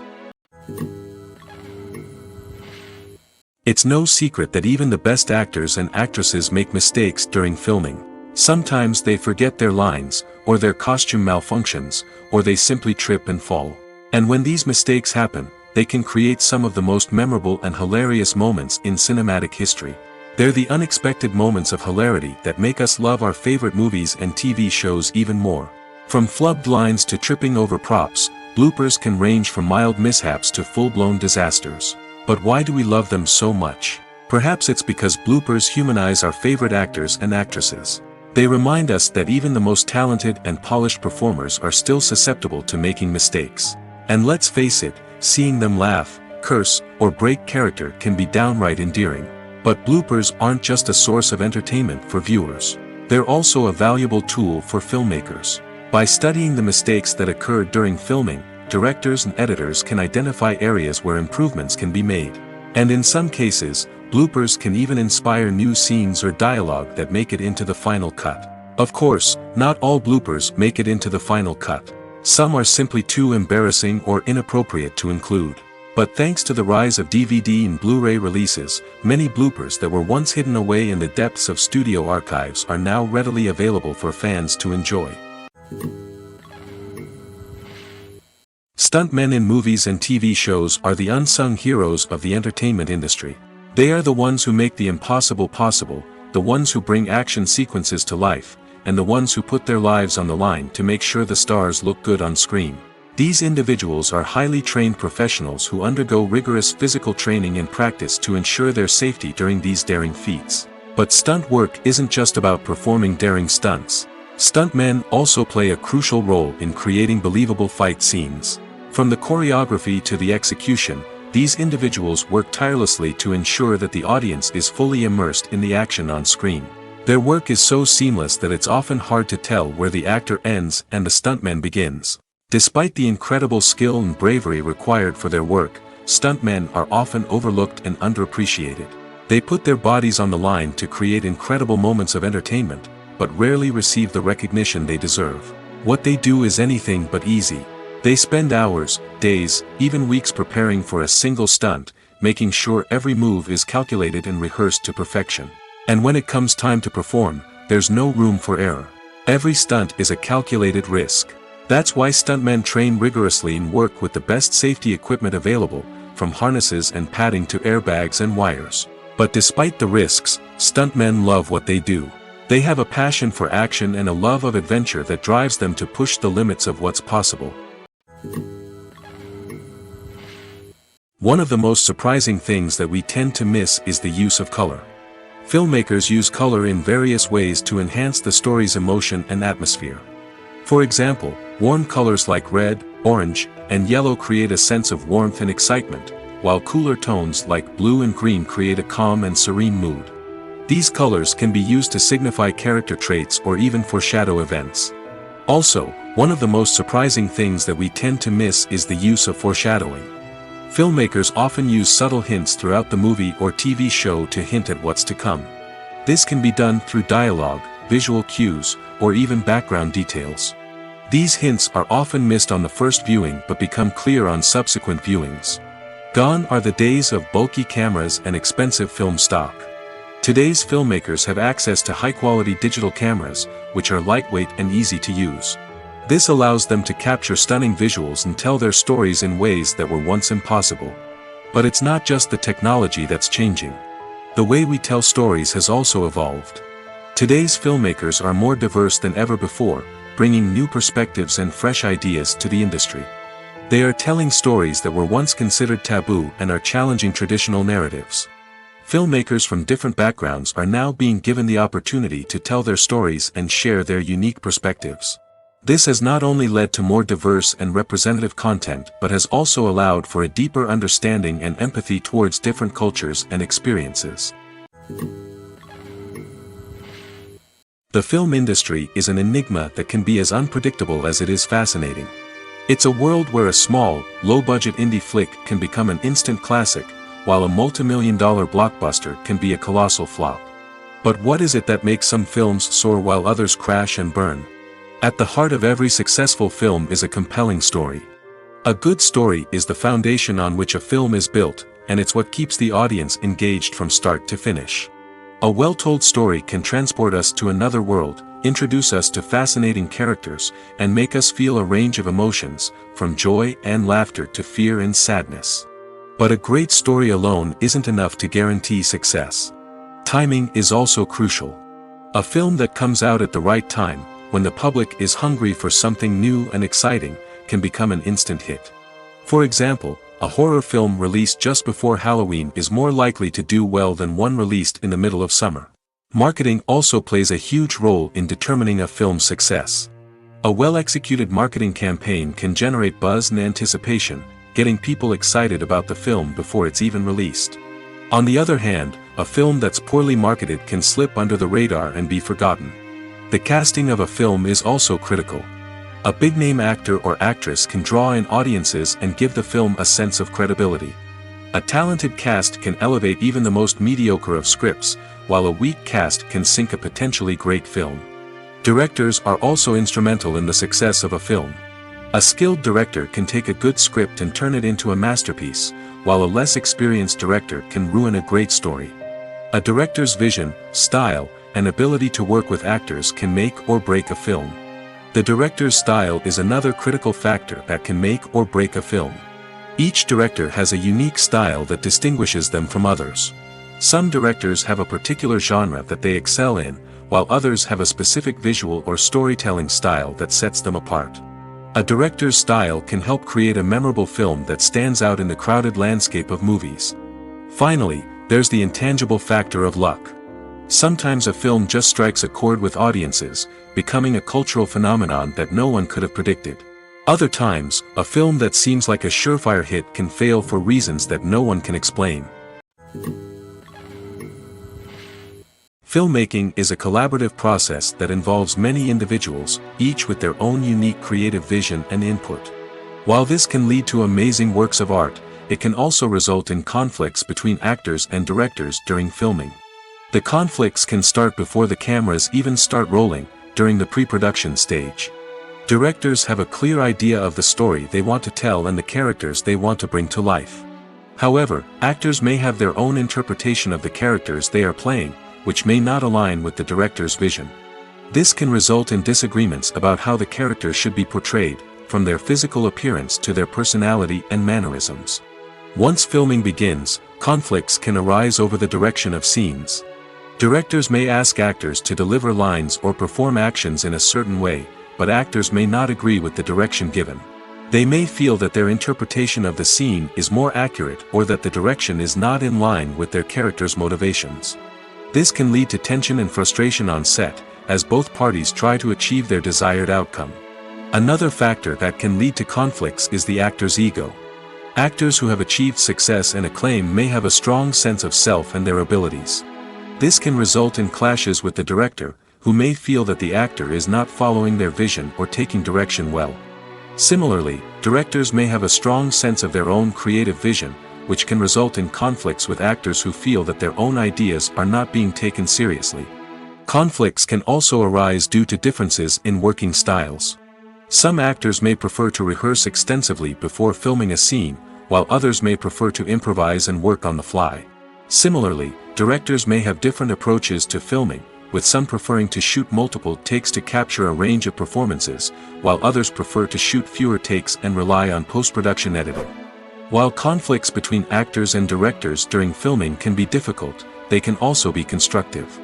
It's no secret that even the best actors and actresses make mistakes during filming. Sometimes they forget their lines, or their costume malfunctions, or they simply trip and fall. And when these mistakes happen, they can create some of the most memorable and hilarious moments in cinematic history. They're the unexpected moments of hilarity that make us love our favorite movies and TV shows even more. From flubbed lines to tripping over props, bloopers can range from mild mishaps to full-blown disasters. But why do we love them so much? Perhaps it's because bloopers humanize our favorite actors and actresses. They remind us that even the most talented and polished performers are still susceptible to making mistakes. And let's face it, seeing them laugh, curse, or break character can be downright endearing. But bloopers aren't just a source of entertainment for viewers. They're also a valuable tool for filmmakers. By studying the mistakes that occurred during filming, directors and editors can identify areas where improvements can be made. And in some cases, bloopers can even inspire new scenes or dialogue that make it into the final cut. Of course, not all bloopers make it into the final cut. Some are simply too embarrassing or inappropriate to include. But thanks to the rise of DVD and Blu-ray releases, many bloopers that were once hidden away in the depths of studio archives are now readily available for fans to enjoy. Stuntmen in movies and TV shows are the unsung heroes of the entertainment industry. They are the ones who make the impossible possible, the ones who bring action sequences to life, and the ones who put their lives on the line to make sure the stars look good on screen. These individuals are highly trained professionals who undergo rigorous physical training and practice to ensure their safety during these daring feats. But stunt work isn't just about performing daring stunts. Stuntmen also play a crucial role in creating believable fight scenes. From the choreography to the execution, these individuals work tirelessly to ensure that the audience is fully immersed in the action on screen. Their work is so seamless that it's often hard to tell where the actor ends and the stuntman begins. Despite the incredible skill and bravery required for their work, stuntmen are often overlooked and underappreciated. They put their bodies on the line to create incredible moments of entertainment, but rarely receive the recognition they deserve. What they do is anything but easy. They spend hours, days, even weeks preparing for a single stunt, making sure every move is calculated and rehearsed to perfection. And when it comes time to perform, there's no room for error. Every stunt is a calculated risk. That's why stuntmen train rigorously and work with the best safety equipment available, from harnesses and padding to airbags and wires. But despite the risks, stuntmen love what they do. They have a passion for action and a love of adventure that drives them to push the limits of what's possible. One of the most surprising things that we tend to miss is the use of color. Filmmakers use color in various ways to enhance the story's emotion and atmosphere. For example, warm colors like red, orange, and yellow create a sense of warmth and excitement, while cooler tones like blue and green create a calm and serene mood. These colors can be used to signify character traits or even foreshadow events. Also, one of the most surprising things that we tend to miss is the use of foreshadowing. Filmmakers often use subtle hints throughout the movie or TV show to hint at what's to come. This can be done through dialogue, visual cues, or even background details. These hints are often missed on the first viewing but become clear on subsequent viewings. Gone are the days of bulky cameras and expensive film stock. Today's filmmakers have access to high-quality digital cameras, which are lightweight and easy to use. This allows them to capture stunning visuals and tell their stories in ways that were once impossible. But it's not just the technology that's changing. The way we tell stories has also evolved. Today's filmmakers are more diverse than ever before, bringing new perspectives and fresh ideas to the industry. They are telling stories that were once considered taboo and are challenging traditional narratives. Filmmakers from different backgrounds are now being given the opportunity to tell their stories and share their unique perspectives. This has not only led to more diverse and representative content but has also allowed for a deeper understanding and empathy towards different cultures and experiences. The film industry is an enigma that can be as unpredictable as it is fascinating. It's a world where a small, low-budget indie flick can become an instant classic, while a multi-million-dollar blockbuster can be a colossal flop. But what is it that makes some films soar while others crash and burn? At the heart of every successful film is a compelling story. A good story is the foundation on which a film is built, and it's what keeps the audience engaged from start to finish. A well-told story can transport us to another world, introduce us to fascinating characters, and make us feel a range of emotions, from joy and laughter to fear and sadness. But a great story alone isn't enough to guarantee success. Timing is also crucial. A film that comes out at the right time, when the public is hungry for something new and exciting, can become an instant hit. For example, a horror film released just before Halloween is more likely to do well than one released in the middle of summer. Marketing also plays a huge role in determining a film's success. A well-executed marketing campaign can generate buzz and anticipation, getting people excited about the film before it's even released. On the other hand, a film that's poorly marketed can slip under the radar and be forgotten. The casting of a film is also critical. A big-name actor or actress can draw in audiences and give the film a sense of credibility. A talented cast can elevate even the most mediocre of scripts, while a weak cast can sink a potentially great film. Directors are also instrumental in the success of a film. A skilled director can take a good script and turn it into a masterpiece, while a less experienced director can ruin a great story. A director's vision, style, and ability to work with actors can make or break a film. The director's style is another critical factor that can make or break a film. Each director has a unique style that distinguishes them from others. Some directors have a particular genre that they excel in, while others have a specific visual or storytelling style that sets them apart. A director's style can help create a memorable film that stands out in the crowded landscape of movies. Finally, there's the intangible factor of luck. Sometimes a film just strikes a chord with audiences, becoming a cultural phenomenon that no one could have predicted. Other times, a film that seems like a surefire hit can fail for reasons that no one can explain. Filmmaking is a collaborative process that involves many individuals, each with their own unique creative vision and input. While this can lead to amazing works of art, it can also result in conflicts between actors and directors during filming. The conflicts can start before the cameras even start rolling, during the pre-production stage. Directors have a clear idea of the story they want to tell and the characters they want to bring to life. However, actors may have their own interpretation of the characters they are playing, which may not align with the director's vision. This can result in disagreements about how the characters should be portrayed, from their physical appearance to their personality and mannerisms. Once filming begins, conflicts can arise over the direction of scenes. Directors may ask actors to deliver lines or perform actions in a certain way, but actors may not agree with the direction given. They may feel that their interpretation of the scene is more accurate or that the direction is not in line with their character's motivations. This can lead to tension and frustration on set, as both parties try to achieve their desired outcome. Another factor that can lead to conflicts is the actor's ego. Actors who have achieved success and acclaim may have a strong sense of self and their abilities. This can result in clashes with the director, who may feel that the actor is not following their vision or taking direction well. Similarly, directors may have a strong sense of their own creative vision, which can result in conflicts with actors who feel that their own ideas are not being taken seriously. Conflicts can also arise due to differences in working styles. Some actors may prefer to rehearse extensively before filming a scene, while others may prefer to improvise and work on the fly. Similarly, directors may have different approaches to filming, with some preferring to shoot multiple takes to capture a range of performances, while others prefer to shoot fewer takes and rely on post-production editing. While conflicts between actors and directors during filming can be difficult, they can also be constructive.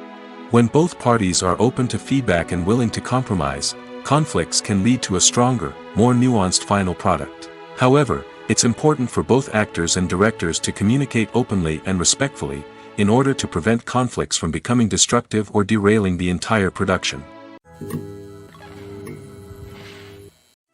When both parties are open to feedback and willing to compromise, conflicts can lead to a stronger, more nuanced final product. However, it's important for both actors and directors to communicate openly and respectfully, in order to prevent conflicts from becoming destructive or derailing the entire production.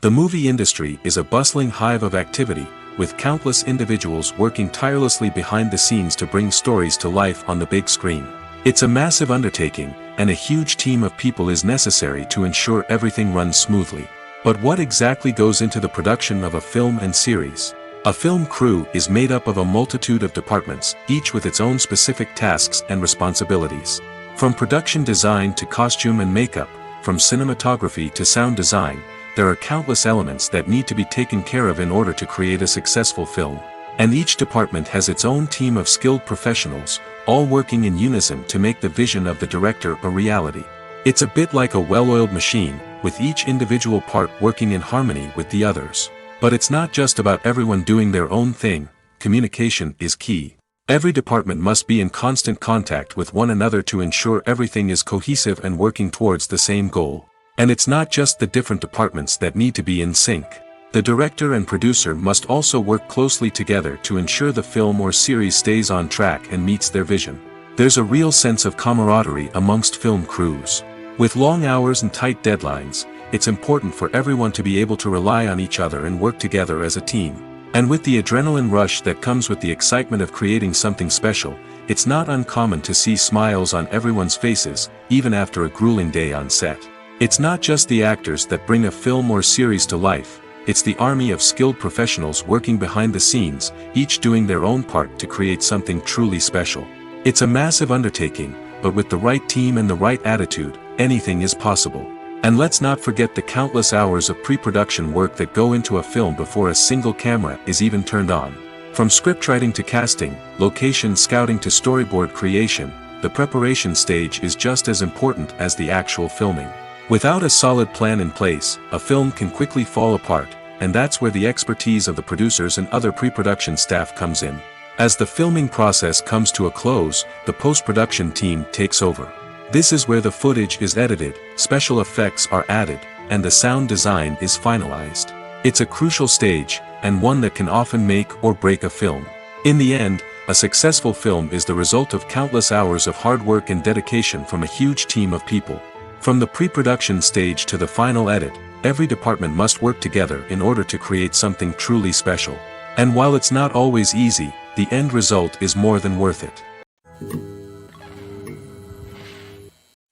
The movie industry is a bustling hive of activity, with countless individuals working tirelessly behind the scenes to bring stories to life on the big screen. It's a massive undertaking, and a huge team of people is necessary to ensure everything runs smoothly. But what exactly goes into the production of a film and series? A film crew is made up of a multitude of departments, each with its own specific tasks and responsibilities. From production design to costume and makeup, from cinematography to sound design, there are countless elements that need to be taken care of in order to create a successful film. And each department has its own team of skilled professionals, all working in unison to make the vision of the director a reality. It's a bit like a well-oiled machine, with each individual part working in harmony with the others. But it's not just about everyone doing their own thing. Communication is key. Every department must be in constant contact with one another to ensure everything is cohesive and working towards the same goal. And it's not just the different departments that need to be in sync. The director and producer must also work closely together to ensure the film or series stays on track and meets their vision. There's a real sense of camaraderie amongst film crews. With long hours and tight deadlines, it's important for everyone to be able to rely on each other and work together as a team. And with the adrenaline rush that comes with the excitement of creating something special, it's not uncommon to see smiles on everyone's faces, even after a grueling day on set. It's not just the actors that bring a film or series to life, it's the army of skilled professionals working behind the scenes, each doing their own part to create something truly special. It's a massive undertaking, but with the right team and the right attitude, anything is possible. And let's not forget the countless hours of pre-production work that go into a film before a single camera is even turned on. From scriptwriting to casting, location scouting to storyboard creation, the preparation stage is just as important as the actual filming. Without a solid plan in place, a film can quickly fall apart, and that's where the expertise of the producers and other pre-production staff comes in. As the filming process comes to a close, the post-production team takes over. This is where the footage is edited, special effects are added, and the sound design is finalized. It's a crucial stage, and one that can often make or break a film. In the end, a successful film is the result of countless hours of hard work and dedication from a huge team of people. From the pre-production stage to the final edit, every department must work together in order to create something truly special. And while it's not always easy, the end result is more than worth it.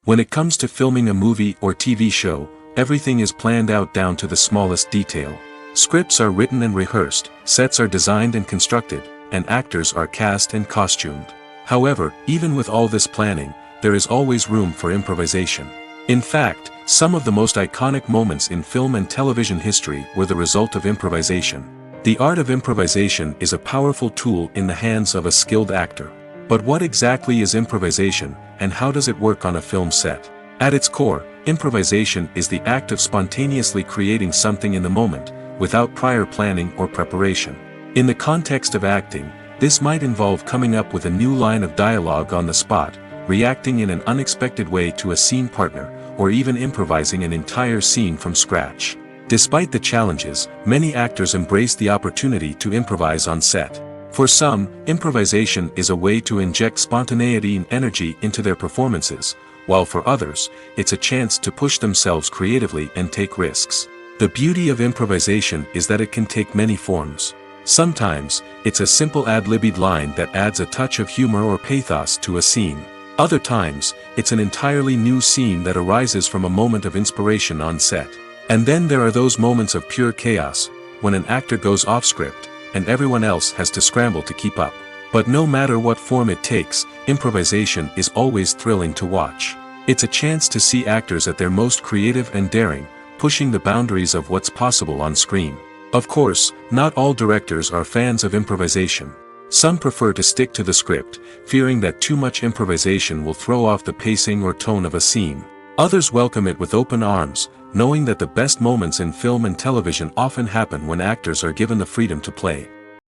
When it comes to filming a movie or TV show, everything is planned out down to the smallest detail. Scripts are written and rehearsed, sets are designed and constructed, and actors are cast and costumed. However, even with all this planning, there is always room for improvisation. In fact, some of the most iconic moments in film and television history were the result of improvisation. The art of improvisation is a powerful tool in the hands of a skilled actor. But what exactly is improvisation, and how does it work on a film set? At its core, improvisation is the act of spontaneously creating something in the moment, without prior planning or preparation. In the context of acting, this might involve coming up with a new line of dialogue on the spot, reacting in an unexpected way to a scene partner, or even improvising an entire scene from scratch. Despite the challenges, many actors embrace the opportunity to improvise on set. For some, improvisation is a way to inject spontaneity and energy into their performances, while for others, it's a chance to push themselves creatively and take risks. The beauty of improvisation is that it can take many forms. Sometimes, it's a simple ad-libbed line that adds a touch of humor or pathos to a scene. Other times, it's an entirely new scene that arises from a moment of inspiration on set. And then there are those moments of pure chaos, when an actor goes off script, and everyone else has to scramble to keep up. But no matter what form it takes, improvisation is always thrilling to watch. It's a chance to see actors at their most creative and daring, pushing the boundaries of what's possible on screen. Of course, not all directors are fans of improvisation. Some prefer to stick to the script, fearing that too much improvisation will throw off the pacing or tone of a scene. Others welcome it with open arms, knowing that the best moments in film and television often happen when actors are given the freedom to play.